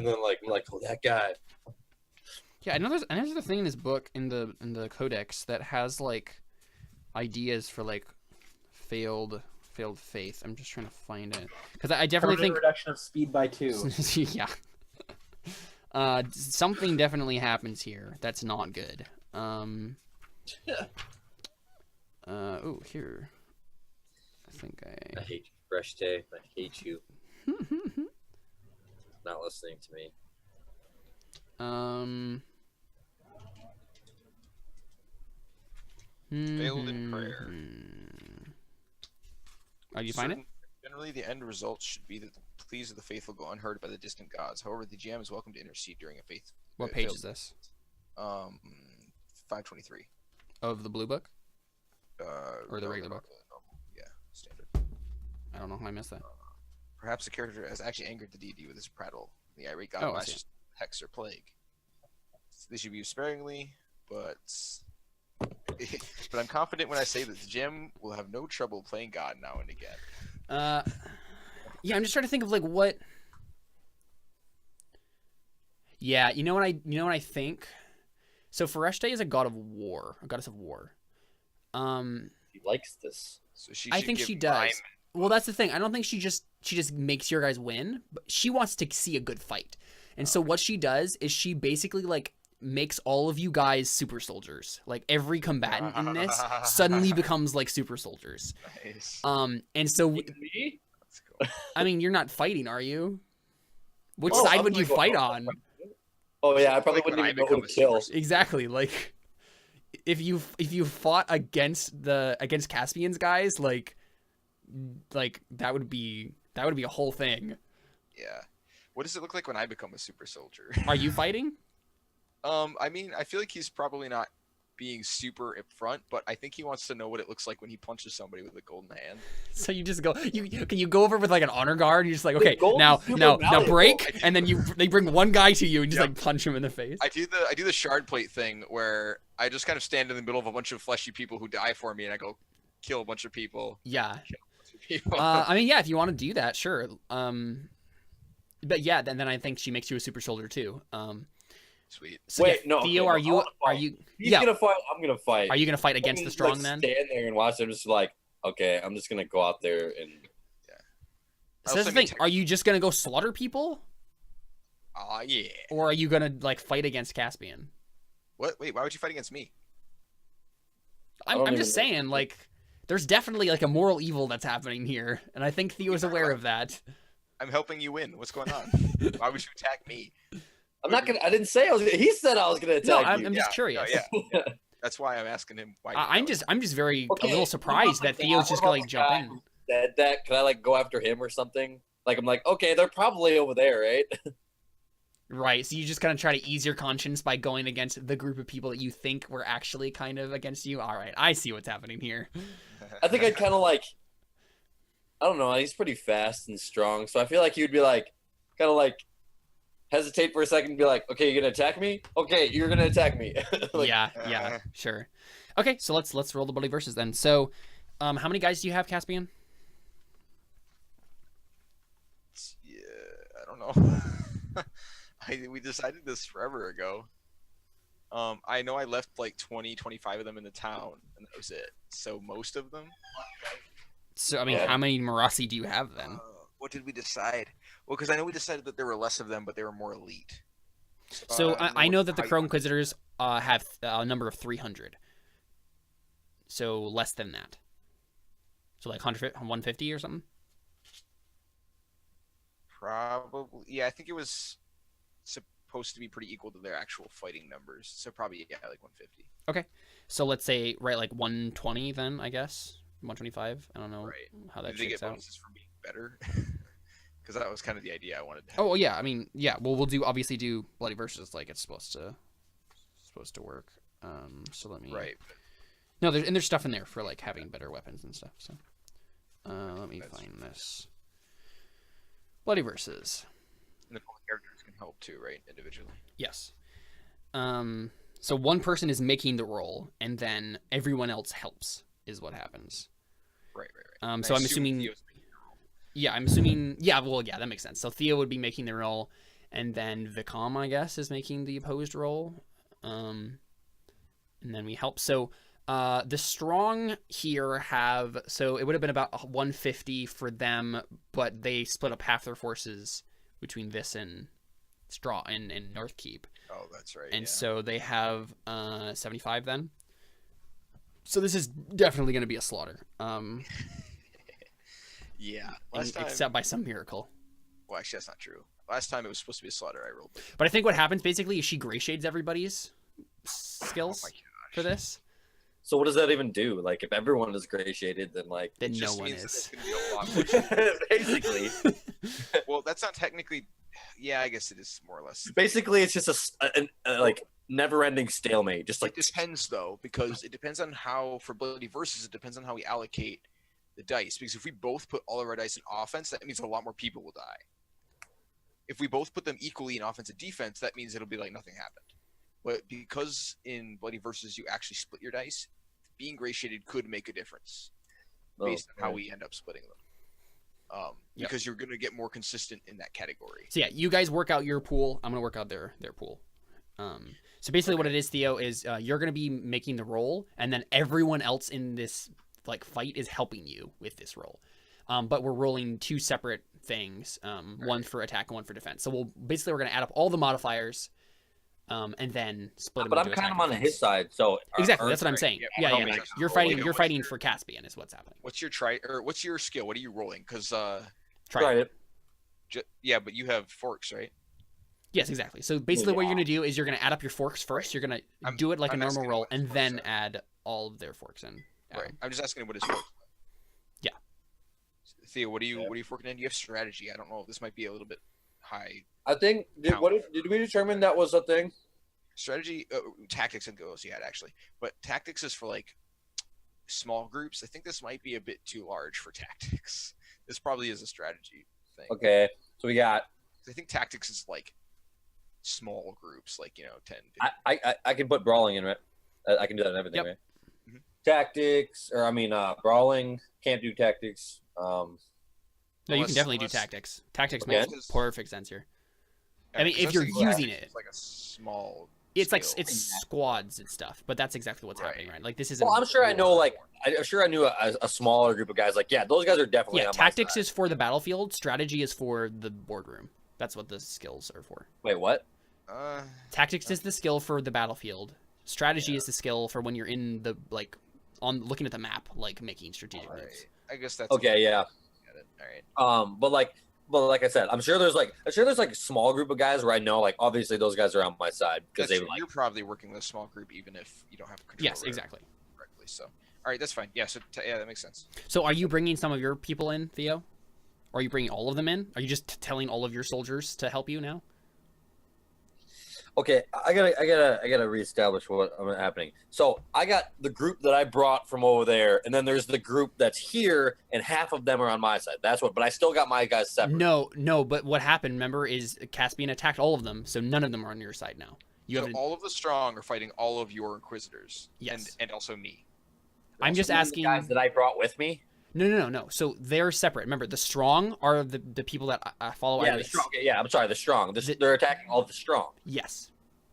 then, like, I'm like, oh, that guy. Yeah, another thing in this book, in the codex, that has, like, ideas for, like, failed faith. I'm just trying to find it, because I definitely Permanent think reduction of speed by 2. yeah. Something definitely happens here that's not good. Oh, here. I think I hate you, Fresh Day. I hate you. Not listening to me. Failed in prayer. Oh, you find it? Generally, the end result should be that the pleas of the faithful go unheard by the distant gods. However, the GM is welcome to intercede during a faith. What page is this? 523. Of the blue book? Or the No, regular book? Yeah, standard. I don't know how I missed that. Perhaps the character has actually angered the deity with his prattle. The irate god Oh, I lashes hex or plague. They should be used sparingly, but I'm confident when I say that the GM will have no trouble playing God now and again. Yeah, I'm just trying to think of, like, what. Yeah, you know what I think. So Foreshte is a goddess of war. He likes this. So she I should think give she does. mime- Well, that's the thing. I don't think she just makes your guys win, but she wants to see a good fight. And so what she does is she basically, like, makes all of you guys super soldiers. Like, every combatant in this suddenly becomes, like, super soldiers. Nice. And so Me? Let's go. I mean, you're not fighting, are you? Which Oh, side I'm would you gonna go- fight on? Oh yeah, I probably Like when wouldn't I even know who become to a kill. super- Exactly. Like, if you fought against Caspian's guys, like that would be a whole thing. Yeah. What does it look like when I become a super soldier? Are you fighting? I mean, I feel like he's probably not being super upfront, but I think he wants to know what it looks like when he punches somebody with a golden hand. So you just go. Can you go over with, like, an honor guard? And you're just like, okay, gold now is super valuable. break, and then they bring one guy to you and just, like, punch him in the face. I do the shard plate thing where I just kind of stand in the middle of a bunch of fleshy people who die for me, and I go kill a bunch of people. Yeah. People. I mean, yeah, if you want to do that, sure. But yeah, then I think she makes you a super soldier too. Sweet. So Wait, yeah, no, Theo, okay, are no, you I wanna fight. He's yeah? gonna fight. I'm gonna fight. Are you gonna fight against I'm the gonna, strong like, then? stand there and watch. I'm just like, okay, I'm just gonna go out there and. So that's the thing. Are you just gonna go slaughter people, Yeah. or are you gonna, like, fight against Caspian? What? Wait, why would you fight against me? I'm just saying, like, there's definitely, like, a moral evil that's happening here, and I think Theo's aware of that. I'm helping you win. What's going on? Why would you attack me? I'm not gonna. I didn't say I was. He said I was gonna No, attack I'm you. just curious. Yeah. That's why I'm asking him. Why I'm just very a Okay, little surprised that Theo's just gonna like jump in. Said that, can I like go after him or something? Like I'm like, okay, they're probably over there, right? Right, so you just kind of try to ease your conscience by going against the group of people that you think were actually kind of against you. All right, I see what's happening here. I think I'd kind of like, I don't know, he's pretty fast and strong, so I feel like he'd be like, kind of like, hesitate for a second and be like, okay, you're gonna attack me? Okay, you're gonna attack me. Like, yeah, sure. Okay, so let's roll the bloody verses then. So, how many guys do you have, Caspian? Yeah, I don't know. We decided this forever ago. I know I left like 20, 25 of them in the town, and that was it. So most of them. So I mean, how many Marasi do you have then? What did we decide? Well, because I know we decided that there were less of them, but they were more elite. So I know that the Crow Inquisitors have a number of 300. So less than that. So like 150 or something? Probably. Yeah, I think it was supposed to be pretty equal to their actual fighting numbers. So probably, yeah, like 150. Okay. So let's say, right, like 120 then, I guess? 125? I don't know how that Did they shakes get out. bonuses for being better? Because that was kind of the idea I wanted to have. Oh, yeah. I mean, yeah. Well, we'll obviously do Bloody Versus like it's supposed to work. So let me... Right. No, there's stuff in there for like having better weapons and stuff. So let me find this. Bloody Versus. And the characters can help too, right? Individually. Yes. So one person is making the roll, and then everyone else helps, is what happens. Right. So I'm assuming... Yeah, I'm assuming... Yeah, well, yeah, that makes sense. So Theo would be making the roll, and then Vicom, I guess, is making the opposed roll. And then we help. So the Strong here have... So it would have been about 150 for them, but they split up half their forces between this and Straw and North Keep. Oh, that's right. And so they have 75 then. So this is definitely going to be a slaughter. Yeah. Except by some miracle. Well, actually, that's not true. Last time it was supposed to be a slaughter. I rolled. But I think what happens basically is she gray shades everybody's skills for this. So what does that even do? Like, if everyone is gray shaded, then like then no one is. Basically. Well, that's not technically. Yeah, I guess it is more or less. Basically, it's just a like never-ending stalemate. Just like it depends though, because it depends on how for Bloody Versus. It depends on how we allocate the dice. Because if we both put all of our dice in offense, that means a lot more people will die. If we both put them equally in offense and defense, that means it'll be like nothing happened. But because in Bloody Versus you actually split your dice, being gray shaded could make a difference based on how we end up splitting them. Because you're going to get more consistent in that category. So yeah, you guys work out your pool. I'm going to work out their pool. So basically what it is, Theo, is you're going to be making the roll, and then everyone else in this like fight is helping you with this roll. But we're rolling two separate things, one for attack and one for defense. So we're going to add up all the modifiers, and then split them. But I'm kind of on his side, so exactly that's what I'm saying. Yeah. You're fighting for Caspian is what's happening. What's your skill? What are you rolling? Because try it. Yeah, but you have forks, right? Yes, exactly. So basically, what you're going to do is you're going to add up your forks first. You're going to do it like a normal roll, and then add all of their forks in. Right. I'm just asking what his forks. Yeah. Theo, what are you forking in? You have strategy. I don't know. This might be a little bit high. I think did we determine that was a thing? Strategy, tactics and goals you had actually, but tactics is for like small groups. I think this might be a bit too large for tactics. This probably is a strategy thing. Okay, so we got. I think tactics is like small groups, like 10. 15. I can put brawling in it. I can do that in everything, right? Mm-hmm. Tactics, or brawling. Can't do tactics. No, you can definitely do tactics. Tactics makes perfect sense here. I mean, if you're using it, it's like a small. It's like squads and stuff, but that's exactly what's happening, right? Like this is. Well, I'm sure I know. I'm sure I knew a smaller group of guys. Like, yeah, those guys are definitely. Yeah, tactics is for the battlefield. Strategy is for the boardroom. That's what the skills are for. Wait, what? Tactics is the skill for the battlefield. Strategy is the skill for when you're in the looking at the map, like making strategic moves. I guess that's okay. Yeah. All right. But like but like I said, I'm sure there's like a small group of guys where I know like obviously those guys are on my side because That's true. You're probably working with a small group even if you don't have control. Yes, exactly. Correctly. So, all right, that's fine. Yeah. So yeah, that makes sense. So are you bringing some of your people in, Theo? Or are you bringing all of them in? Are you just telling all of your soldiers to help you now? Okay, I gotta reestablish what's happening. So I got the group that I brought from over there, and then there's the group that's here, and half of them are on my side. That's what. But I still got my guys separate. No. But what happened? Remember, is Caspian attacked all of them, so none of them are on your side now. So all of the strong are fighting all of your Inquisitors. Yes. And also me. I'm just asking. The guys that I brought with me. No. So they're separate. Remember, the strong are the people that follow. Yeah, the strong. Yeah, I'm sorry, the strong. They're attacking all the strong. Yes.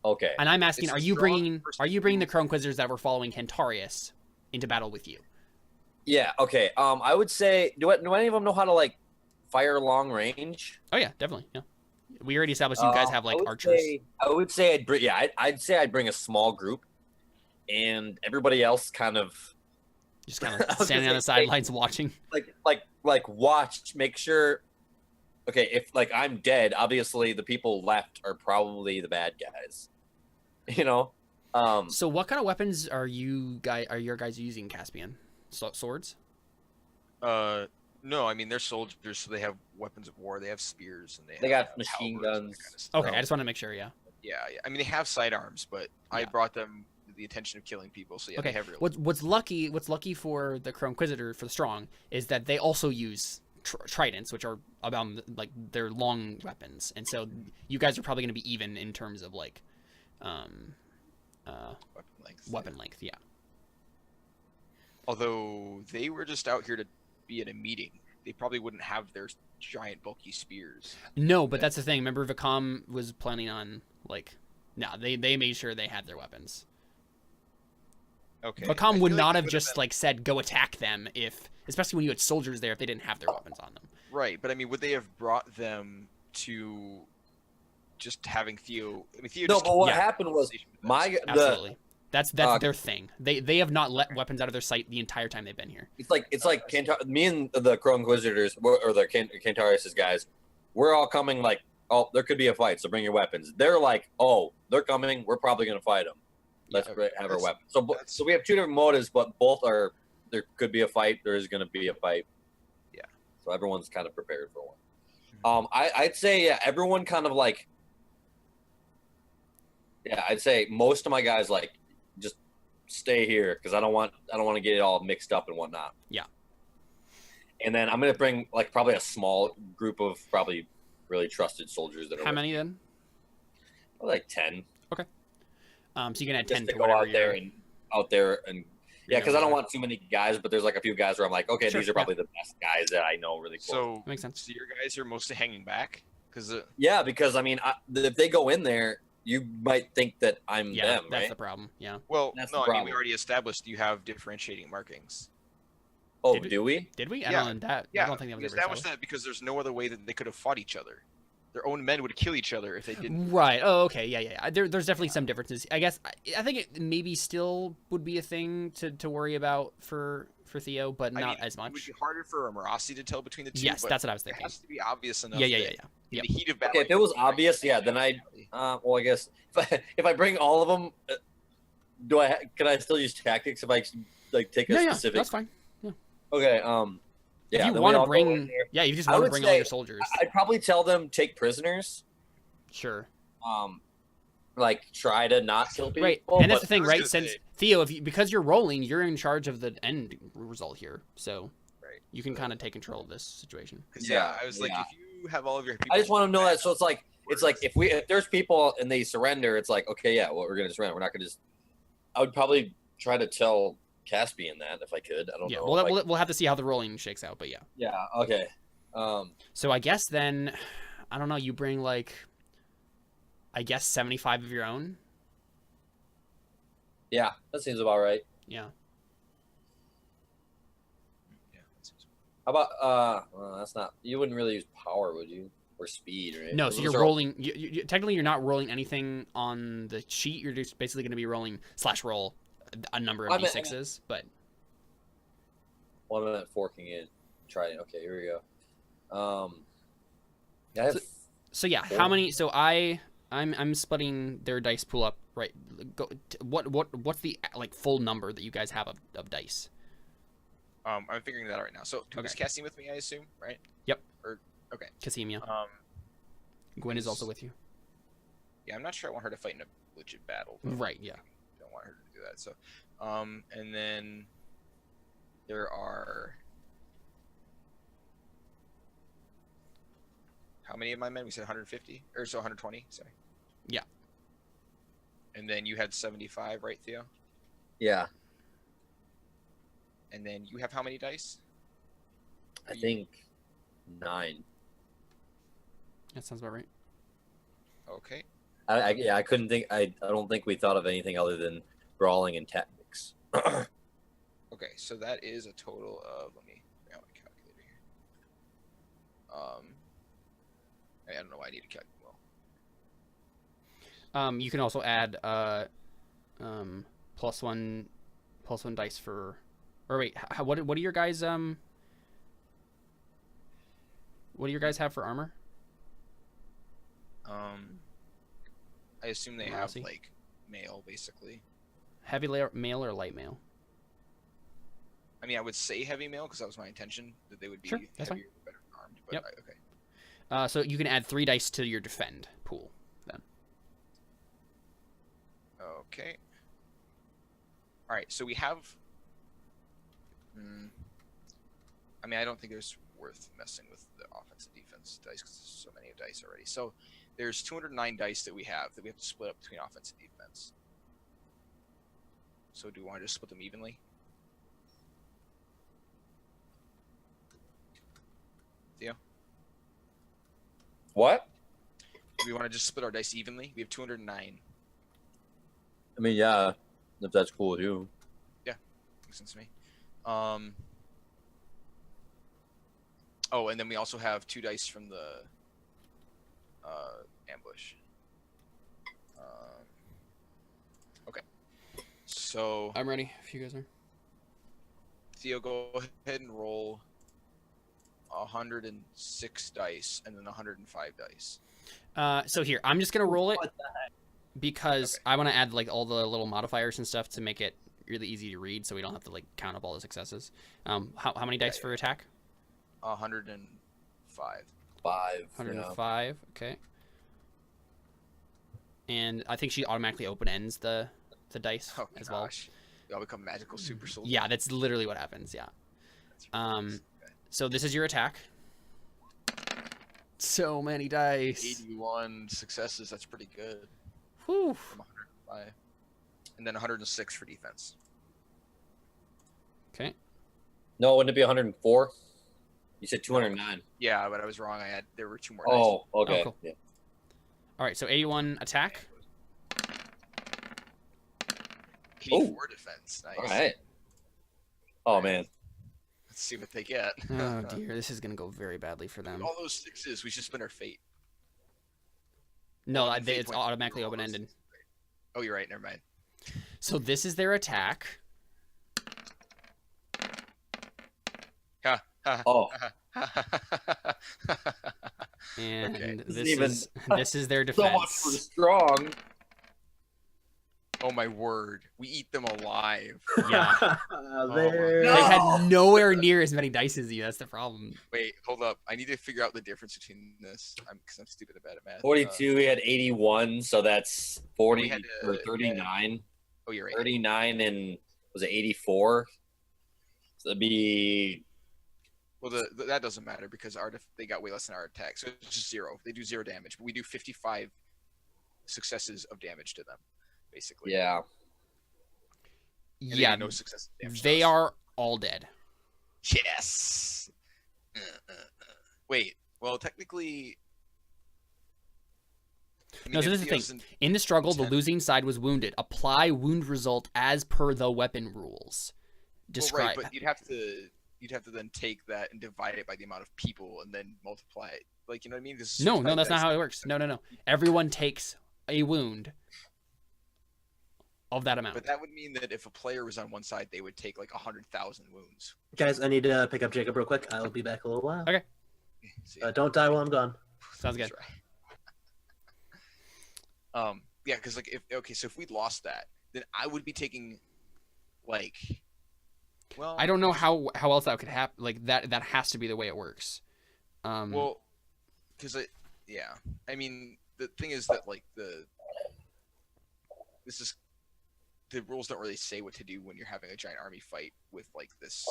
Okay. And I'm asking, It's are the you strong bringing the Crow Inquisitors that were following Cantarius into battle with you? Yeah. Okay. I would say, do any of them know how to like fire long range? Oh yeah, definitely. Yeah. We already established you guys have like archers. I would say I'd say I'd bring a small group, and everybody else kind of Just kind of standing on the sidelines watching. like watch, make sure. Okay, if like I'm dead, obviously the people left are probably the bad guys. You know. So what kind of weapons are your guys using, Caspian? Swords? No, I mean they're soldiers, so they have weapons of war. They have spears and They have got machine halberds and guns. that kind of stuff. Okay, I just want to make sure. Yeah. Yeah. I mean they have sidearms, but I Yeah. brought them with the intention of killing people. So yeah, Okay. they have real. What's lucky for the Crow Inquisitor for the strong is that they also use tridents, which are about like they're long weapons, and so you guys are probably going to be even in terms of like weapon length. Yeah. Although they were just out here to be at a meeting, they probably wouldn't have their giant bulky spears. No, but that's the thing. Remember, Vicom was planning on like, no, they made sure they had their weapons. Okay. Vicom would feel like not it have would've just been- like said go attack them if, especially when you had soldiers there, if they didn't have their weapons on them. Right, but I mean, would they have brought them to just having Theo? I mean, Theo. No, just but what Yeah. happened was the Absolutely. That's their thing. They have not let weapons out of their sight the entire time they've been here. it's like me and the Crow Inquisitors or the Cantarius guys, we're all coming like, oh, there could be a fight, so bring your weapons. They're like, oh, they're coming, we're probably gonna fight them. Let's have our That's- weapons. So we have two different motives, but both are there could be a fight. There is gonna be a fight. Yeah. So everyone's kind of prepared for one. I'd say yeah, everyone kind of like. Yeah, I'd say most of my guys like just stay here because I don't want to get it all mixed up and whatnot. Yeah. And then I'm gonna bring like probably a small group of probably really trusted soldiers that are How many then? like 10. So you can add Just 10 to to go whatever out there and yeah, because I don't number. want too many guys, but there's like a few guys where I'm like, okay, Sure, these are probably the best guys that I know really close. So Makes sense. So your guys are mostly hanging back because Yeah, because I mean, if they go in there, you might think that I'm Yeah, them, that's right? the problem. Yeah. well, That's no, the I mean problem. we already established you have differentiating markings. Oh, Did we- do we? Did we? I Yeah. don't know that. Yeah, I don't think that we was ever established established. that because there's no other way that they could have fought each other. Their own men would kill each other if they didn't. Right. Oh, okay. Yeah. There's definitely some differences. I guess I think it maybe still would be a thing to worry about for Theo, but I not mean, as It would much. be harder for Amorosity to tell between the two. Yes, but that's what I was it thinking. has to be obvious enough. Yeah. that Yep. In the heat of battle. Okay, if it was obvious, yeah, then well, I guess if I bring all of them, can I still use tactics if I like take a Yeah, specific? that's fine. Okay, If yeah. you then we want to all go in bring, there. yeah, you just I want to would bring all say- your soldiers. I'd probably tell them take prisoners. Sure. Like try to not kill people. Right, and that's but the thing, I was right? gonna Since say- Theo, because you're rolling, you're in charge of the end result here, so Right. you can kind of take control of this situation. Because Yeah, I was like, yeah. if you have all of your people. I just want to know that. So it's like if there's people and they surrender, it's like okay, yeah, well, we're gonna surrender. We're not gonna just. I would probably try to tell Caspian that if I could. I don't Yeah, know. well, if I- we'll have to see how the rolling shakes out, but yeah. Yeah. Okay. So I guess then, I don't know. You bring like, I guess 75 of your own. Yeah, that seems about right. Yeah. Yeah, that seems- How about well, that's not. You wouldn't really use power, would you? Or speed, right? No, so Those you're are all- rolling. Technically, you're not rolling anything on the sheet. You're just basically going to be rolling /roll a number of I mean- d6s. But Well, I'm not forking it. Try it. Okay, here we go. Yeah, I have So yeah, four. how many? So I'm splitting their dice pool up. Right. What's the like full number that you guys have of dice? I'm figuring that out right now. So who's Okay. casting with me? I assume, right? Yep. Or okay. Cassian, yeah. Gwen is is- also with you. Yeah, I'm not sure I want her to fight in a legit battle. Though. Right. Yeah. Don't want her to do that. So, and then there are how many of my men? We said 150 or so 120. Sorry. Yeah. And then you had 75, right, Theo? Yeah, And then you have how many dice? I think 9. That sounds about right. Okay. I couldn't think. I don't think we thought of anything other than brawling and tactics. Okay, so that is a total of. Let me bring out my calculator here. I don't know why I need a calculator. Well, You can also add plus one dice for, or wait, what do your guys what do your guys have for armor? I assume they have Lousy. like mail, basically. Heavy mail or light mail? I mean, I would say heavy mail because that was my intention that they would be Sure, that's heavier, better armed. But Yep. Okay. So you can add 3 dice to your defend pool then. Okay. All right. So we have. I mean, I don't think it's worth messing with the offense and defense dice because there's so many dice already. So there's 209 dice that we have to split up between offense and defense. So do we want to just split them evenly? Theo? What? Do we want to just split our dice evenly? We have 209. I mean, yeah, if that's cool with you. Makes sense to me. Oh, and then we also have 2 dice from the ambush. Okay. So I'm ready if you guys are. Theo, go ahead and roll 106 dice and then 105 dice. So here, I'm just gonna roll it What the heck? because Okay. I want to add like all the little modifiers and stuff to make it really easy to read, so we don't have to like count up all the successes. How many dice for attack? 105. 5. 105. Okay. And I think she automatically open ends the dice Oh as well. gosh. We all become magical super soldiers. Yeah, that's literally what happens. Yeah. That's ridiculous. So this is your attack. So many dice. 81 successes. That's pretty good. Whew. From 105. And then 106 for defense. Okay. No, wouldn't it be 104? You said 209. Yeah, but I was wrong. There were 2 more Oh, okay. Oh, cool. Yeah. All right. So 81 attack. dice. 84 defense. Nice. All right. Oh man. Let's see what they get. Oh dear, this is gonna go very badly for them. All those 6s, we should spend our fate. No, Well, fate it's points automatically for all those open-ended. things. Oh, you're right. Never mind. So this is their attack. Ha, ha, Oh, And Okay. this is their so much for defense. strong. Oh my word. We eat them alive. Yeah. There. They had nowhere near as many dice as you. That's the problem. Wait, hold up. I need to figure out the difference between this. Because I'm stupid at math. 42. We had 81, so that's 40 We had to- or 39. Oh, you're right. 39 and was it 84? So that'd be Well, that doesn't matter because they got way less than our attack. So it's just 0. They do 0 damage. But we do 55 successes of damage to them, basically. yeah. And they Yeah, do no success damage to they us. are all dead. Yes. Wait. Well, technically. I No, so this is the Theo's thing. In the struggle, the 10. losing side was wounded. Apply wound result as per the weapon rules. Well, Describe. right, but you'd have to then take that and divide it by the amount of people and then multiply it. Like, you know what I mean? This is No, 55 that's not dice. how it works. No. Everyone takes a wound of that amount. But that would mean that if a player was on one side, they would take like 100,000 wounds. Guys, I need to pick up Jacob real quick. I'll be back a little while. Okay. See? Don't die while I'm gone. Sounds good. Yeah, because like so if we lost that, then I would be taking like, well, I don't know how else that could happen. Like that has to be the way it works. Well, because I mean, the thing is that like the rules don't really say what to do when you're having a giant army fight with like this,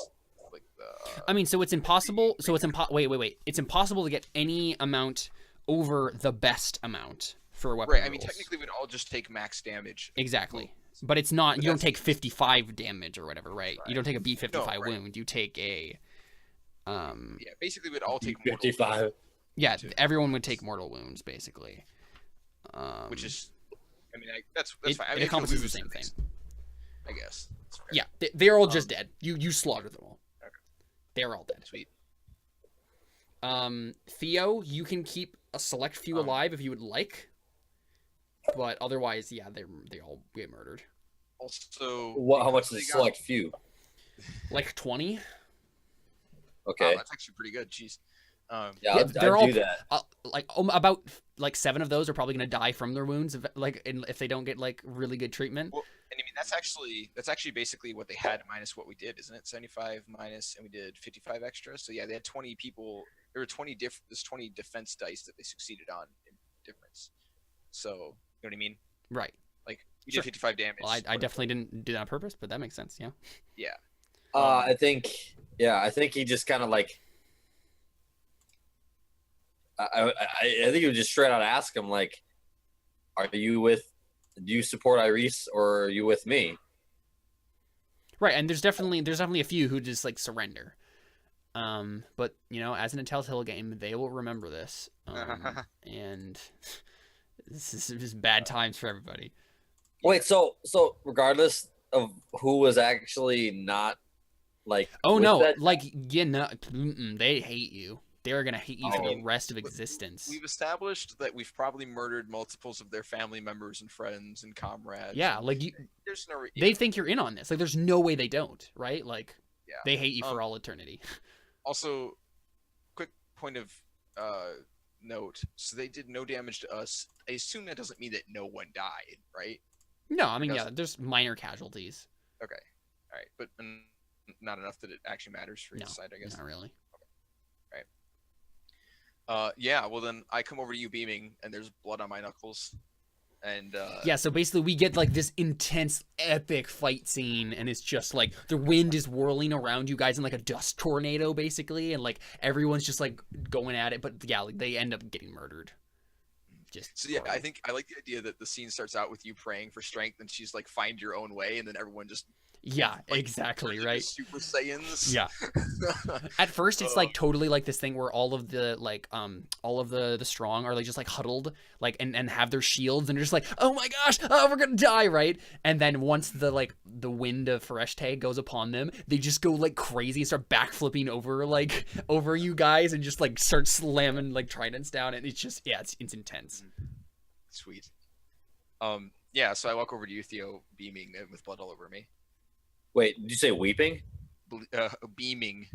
like the. I mean, so it's impossible. So it's wait. It's impossible to get any amount over the best amount for weapon Right. rolls. I mean, technically, we'd all just take max damage. Exactly. But it's not. But You don't take 55 damage or whatever, right? Right. You don't take a B55 No, right. wound. You take a. Yeah, basically, we'd all take mortal 55. Yeah, everyone would take mortal wounds, basically. which is, I mean, that's it, fine. I mean, it if you accomplishes the lose, same thing. I guess. That's fair. Yeah, they're all just dead. You slaughtered them all. Okay. They're all dead. Sweet. Theo, you can keep a select few alive if you would like, but otherwise, yeah, they all get murdered. Also, How much is a select few? Like 20. Okay. That's actually pretty good. Jeez. Yeah, Yeah, I'd they're all do that. About like 7 of those are probably gonna die from their wounds, if they don't get like really good treatment. Well, and I mean that's actually basically what they had minus what we did, isn't it? 75 minus, and we did 55 extra. So yeah, they had 20 people. There were 20 defense dice that they succeeded on in difference. So you know what I mean? Right. Like we Sure. did 55 damage. Well, I definitely didn't do that on purpose, but that makes sense. Yeah. Yeah. I think he just kind of like. I think you would just straight out ask him like, do you support Iris or are you with me? Right, and there's definitely a few who just like surrender. But you know, as in a Telltale game, they will remember this. And this is just bad times for everybody. Wait, so regardless of who was actually not like. Oh with no, that- like they hate you. They're gonna hate you for the rest of existence. We've established that we've probably murdered multiples of their family members and friends and comrades. Yeah, and like there's no. they think you're in on this. Like, there's no way they don't, right? Like, Yeah. they hate you for all eternity. Also, quick point of note. So they did no damage to us. I assume that doesn't mean that no one died, right? No, I mean, yeah, there's minor casualties. Okay. All right, but not enough that it actually matters for No, each side, I guess. not really. Yeah. Well, then I come over to you beaming, and there's blood on my knuckles, and Yeah, so basically we get like this intense, epic fight scene, and it's just like the wind is whirling around you guys in like a dust tornado, basically, and like everyone's just like going at it, but yeah, like they end up getting murdered. Just So yeah, I think I like the idea that the scene starts out with you praying for strength, and she's like, "Find your own way," and then everyone just yeah, like, exactly, turns into right? Super Saiyans. Yeah. At first, it's like totally like this thing where all of the strong are like just like huddled, like and have their shields, and they're just like, oh my gosh, oh, we're gonna die, right? And then once the wind of Fereshte goes upon them, they just go like crazy and start backflipping over you guys, and just like start slamming like tridents down, and it's just it's intense. Sweet. Yeah. So I walk over to you, Theo, beaming with blood all over me. Wait, did you say weeping? Beaming.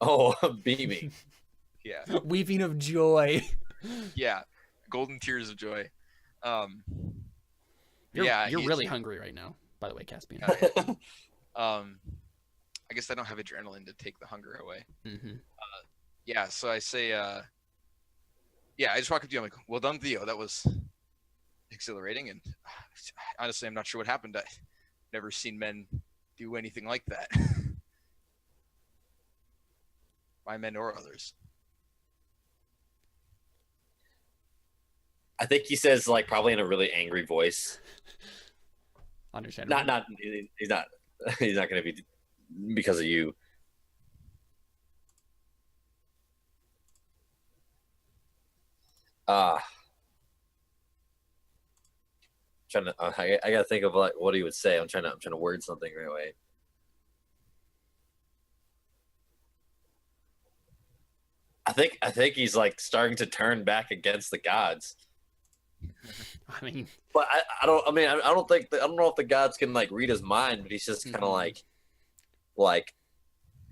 Oh, beaming. Yeah. Weeping of joy. Yeah. Golden tears of joy. You're really hungry right now, by the way, Caspian. I guess I don't have adrenaline to take the hunger away. Mm-hmm. Yeah, so I say, I just walk up to you. I'm like, well done, Theo. That was exhilarating. And honestly, I'm not sure what happened. I've never seen men do anything like that. My men or others. I think he says like probably in a really angry voice. Understandable. He's not going to be because of you. Trying to, I gotta think of like what he would say. I'm trying to word something right away. I think he's like starting to turn back against the gods. I mean, But I don't know if the gods can like read his mind, but he's just kind of like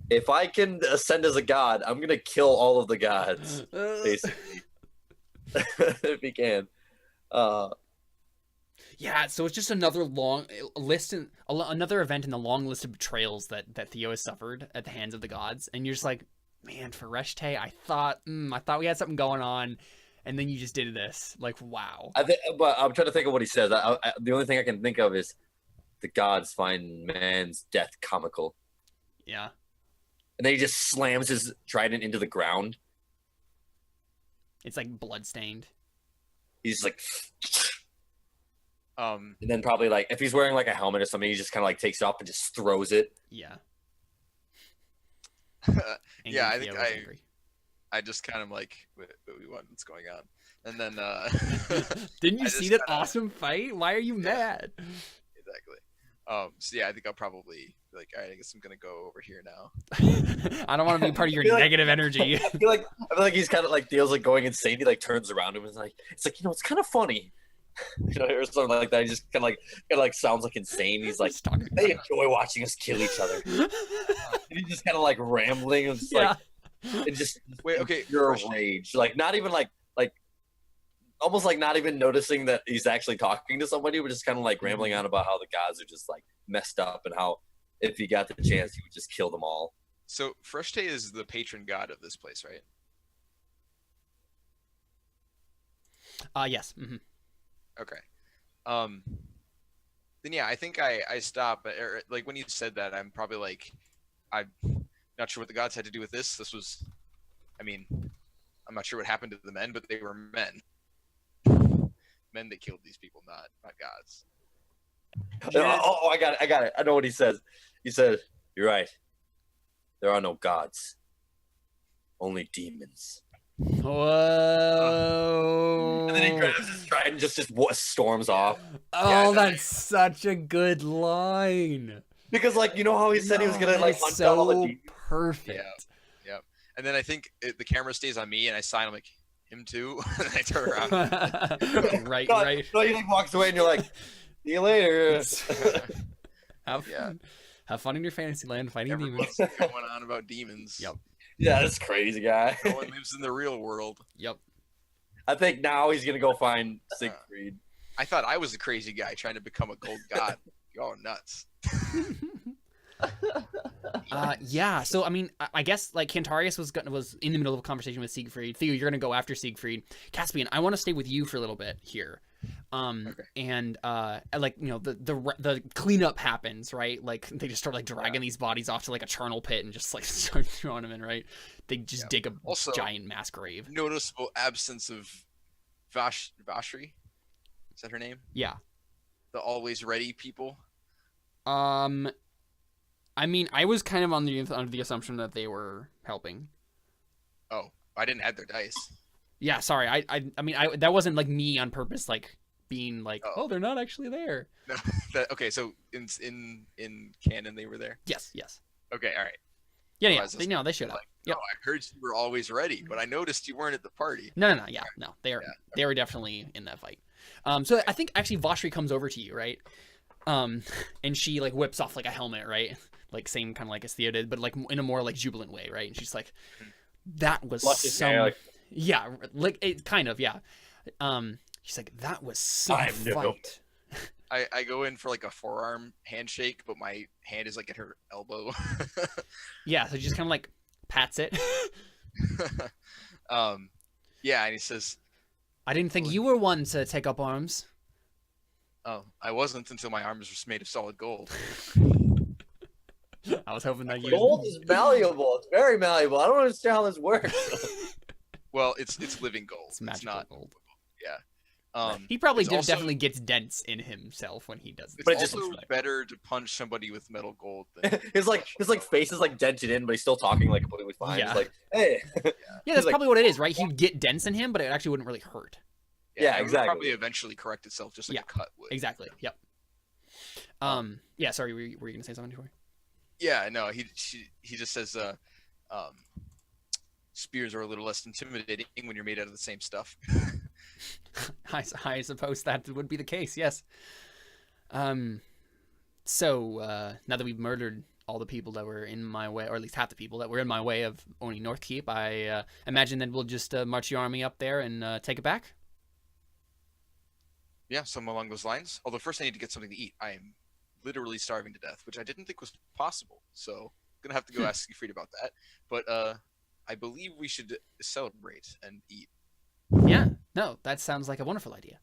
if I can ascend as a god, I'm gonna kill all of the gods, basically. if he can. Yeah, so it's just another long list, another event in the long list of betrayals that Theo has suffered at the hands of the gods, and you're just like, man, for Reshte, I thought we had something going on, and then you just did this. Like, wow. But I'm trying to think of what he says. The only thing I can think of is the gods find man's death comical. Yeah. And then he just slams his trident into the ground. It's like bloodstained. He's like, Um, and then probably like if he's wearing like a helmet or something, he just kind of like takes it off and just throws it. Yeah. yeah, I Theo think was angry. I just kind of like, what's going on? And then Didn't you I see just that kinda- awesome fight? Why are you mad? exactly. So yeah, I think I'll probably be like, all right, I guess I'm gonna go over here now. I don't want to be part of your I feel like- negative energy. I feel like he's kind of like Theo's like going insane. He like turns around him and is like, it's like, it's kind of funny, or something like that. He just kind of like sounds like insane. He's like, Just talking they enjoy watching us kill each other. And he's just kind of like rambling and just like, and just Wait, okay, pure question. rage, like not even like almost like not even noticing that he's actually talking to somebody, but just kind of like rambling on about how the gods are just like messed up and how if he got the chance he would just kill them all. So Freshte is the patron god of this place, right? Yes. Mm-hmm. Okay. Then yeah, I think I stop. Or, like when you said that, I'm probably like, I'm not sure what the gods had to do with this. This was, I mean, I'm not sure what happened to the men, but they were men. Men that killed these people, not gods. Oh, I got it. I know what he says. He said, "You're right. There are no gods, only demons." Whoa. And then he grabs his trident and just storms off. Oh, Yeah, that's such a good line. Because like you know how he said he was gonna like It's hunt down all the so demons. perfect. Yep. And then I think the camera stays on me, and I sign. I'm like, him too. And I turn around. right. No, he like walks away and you're like, "See you later." Have fun. Yeah. Have fun in your fantasy land fighting demons. Everyone's going on about demons. Yep. Yeah, that's crazy guy. No one lives in the real world. Yep. I think now he's gonna go find Siegfried. I thought I was the crazy guy trying to become a gold god. Y'all nuts. Yeah. So I mean, I guess like Cantarius was in the middle of a conversation with Siegfried. Theo, you're gonna go after Siegfried. Caspian, I want to stay with you for a little bit here. Okay. And like you know the cleanup happens, right? Like they just start like dragging these bodies off to like a charnal pit and just like start throwing them in, right? They just dig a Also, giant mass grave. Noticeable absence of Vashri. Is that her name? Yeah. The always ready people. I mean, I was kind of under the assumption that they were helping. Oh, I didn't add their dice. Yeah, sorry. I mean, that wasn't like me on purpose, like being like, Oh. oh, they're not actually there. No, okay, so in canon they were there. Yes. Okay, all right. Yeah, Oh, yeah. I was just They showed up. Like, Yep. no, I heard you were always ready, but I noticed you weren't at the party. No. Yeah, no. They were definitely in that fight. So I think actually Vashri comes over to you, right? And she like whips off like a helmet, right? Like same kind of like as Theo did, but like in a more like jubilant way, right? And she's like, "That was Flushes some." hair, like- Yeah, like it kind of, yeah. She's like, "That was some I knew. fight." I go in for like a forearm handshake, but my hand is like at her elbow. Yeah, so she just kind of like pats it. Yeah, and he says, I didn't think you were one to take up arms. "Oh, I wasn't until my arms were made of solid gold." I was hoping that you. Gold is malleable. It's very malleable. I don't understand how this works. Well, it's living gold. It's It's magical not. gold. Yeah. He probably it's also- definitely gets dents in himself when he does this. It's But it just also looks like- better to punch somebody with metal gold than his face is like dented in, but he's still talking like completely fine. Yeah. He's like, "Hey." Yeah, He's that's like- probably what it is, right? He'd get dents in him, but it actually wouldn't really hurt. Yeah, it would exactly. probably eventually correct itself, just like Yeah, a cut would. Exactly. Yep. Yeah. Sorry, were you gonna say something, Tori? Yeah, no, he just says, spears are a little less intimidating when you're made out of the same stuff. I suppose that would be the case. Yes. So now that we've murdered all the people that were in my way, or at least half the people that were in my way of owning North Keep, I imagine that we'll just march your army up there and take it back. Yeah, something along those lines. Although first I need to get something to eat. I am literally starving to death, which I didn't think was possible. So I'm gonna have to go ask Siegfried about that. But I believe we should celebrate and eat. Yeah, no, that sounds like a wonderful idea.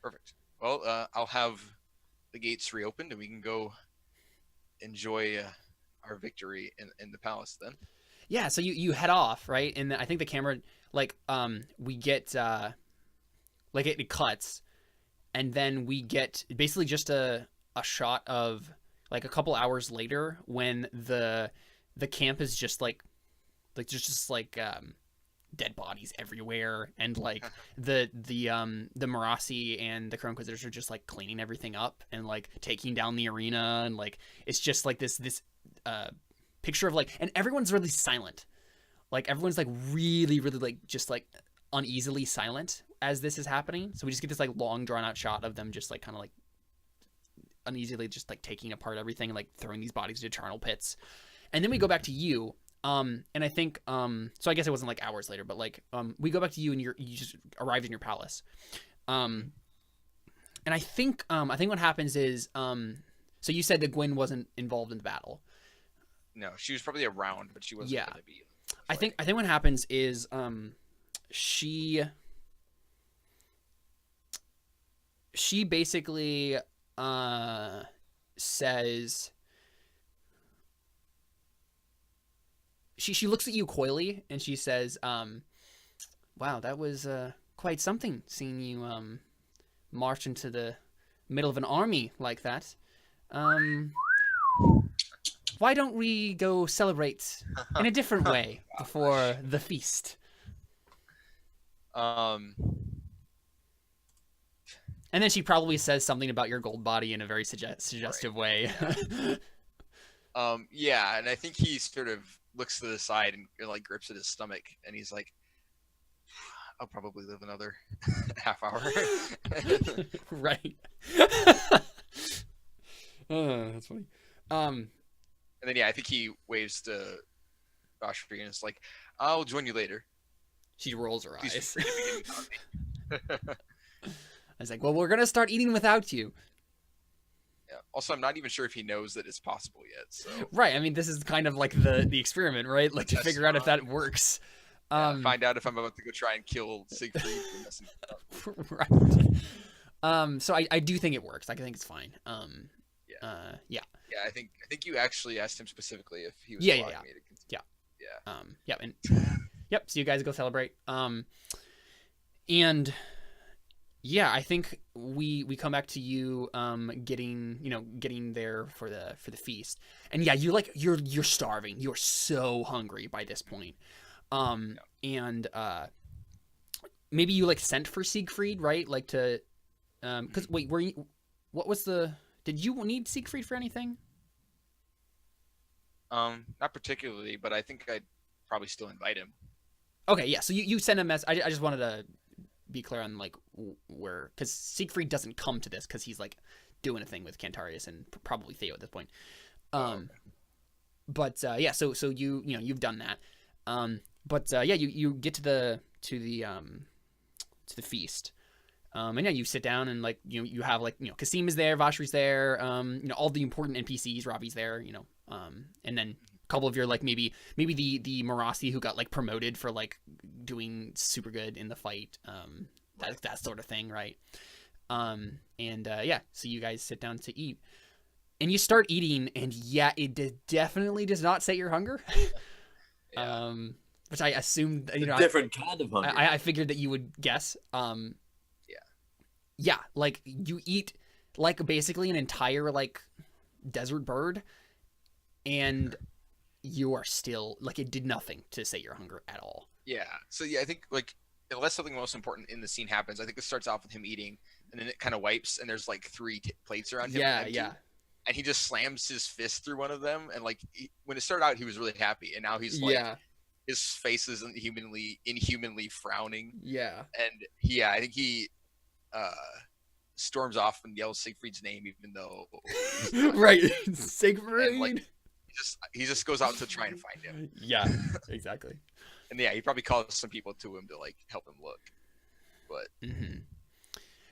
Perfect. Well, I'll have the gates reopened and we can go enjoy our victory in the palace then. Yeah, so you head off, right? And I think the camera, like, we get, like, it cuts, and then we get basically just a shot of, like, a couple hours later when the camp is just, like there's just, like, dead bodies everywhere, and, like, the Marasi and the Crow Inquisitors are just, like, cleaning everything up and, like, taking down the arena, and, like, it's just, like, this picture of, like, and everyone's really silent. Like, everyone's, like, really, really, like, just, like, uneasily silent as this is happening. So we just get this, like, long, drawn-out shot of them just, like, kind of, like, uneasily just, like, taking apart everything and, like, throwing these bodies into charnel pits. And then we go back to you, and I think, so I guess it wasn't, like, hours later, but, like, we go back to you and you just arrived in your palace. And I think what happens is, so you said that Gwen wasn't involved in the battle. No, she was probably around, but she wasn't Yeah. going to be. I think what happens is she basically says she looks at you coyly and she says, wow, that was quite something, seeing you march into the middle of an army like that. Why don't we go celebrate in a different way before the feast? And then she probably says something about your gold body in a very suggestive way. Yeah, and I think he sort of looks to the side and like grips at his stomach, and he's like, I'll probably live another half hour. Right. That's funny. And then, yeah, I think he waves to Vashri and is like, I'll join you later. She rolls her Please eyes. feel free to begin without me. I was like, well, we're going to start eating without you. Yeah. Also, I'm not even sure if he knows that it's possible yet. So Right. I mean, this is kind of like the experiment, right? Like to That's figure out if that works. find out if I'm about to go try and kill Siegfried for messing it up. Right. So I do think it works. I think it's fine. Yeah. Yeah. Yeah, I think you actually asked him specifically if he was Yeah, allowing yeah. me to continue. Yeah. Yeah. And yep. So you guys go celebrate. And yeah, I think we come back to you, getting there for the feast. And yeah, you're starving. You're so hungry by this point. And maybe you like sent for Siegfried, right? Like to, cause wait, did you need Siegfried for anything? Not particularly, but I think I'd probably still invite him. Okay, yeah. So you send a message. I just wanted to be clear on like where, because Siegfried doesn't come to this because he's like doing a thing with Cantarius and probably Theo at this point. But yeah, so you've done that. But yeah, you get to the feast. And yeah, you sit down and like you have like Kasim is there, Vashri's there, all the important NPCs, Ravi's there, and then a couple of your like maybe the Marasi who got like promoted for like doing super good in the fight, that sort of thing, right? And yeah, so you guys sit down to eat, and you start eating, and yeah, it definitely does not sate your hunger. Yeah. Which I assumed, Different kind of hunger. I figured that you would guess. Yeah, like you eat like basically an entire like desert bird, and you are still like it did nothing to sate your hunger at all. Yeah. So yeah, I think like unless something most important in the scene happens, I think it starts off with him eating, and then it kind of wipes, and there's like three plates around him. Yeah, empty, yeah. And he just slams his fist through one of them, and like when it started out, he was really happy, and now he's like, his face is inhumanly frowning. Yeah. And yeah, I think he storms off and yells Siegfried's name, even though Right, and, Siegfried. like, he just goes out to try and find him. Yeah, exactly. And yeah, he probably calls some people to him to like help him look. But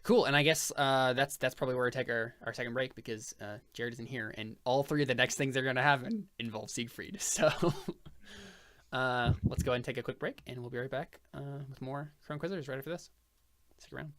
Cool, and I guess that's probably where we take our second break, because Jared isn't here, and all three of the next things they're going to have involve Siegfried. So let's go ahead and take a quick break, and we'll be right back with more Crow Inquisitors right after this. Stick around.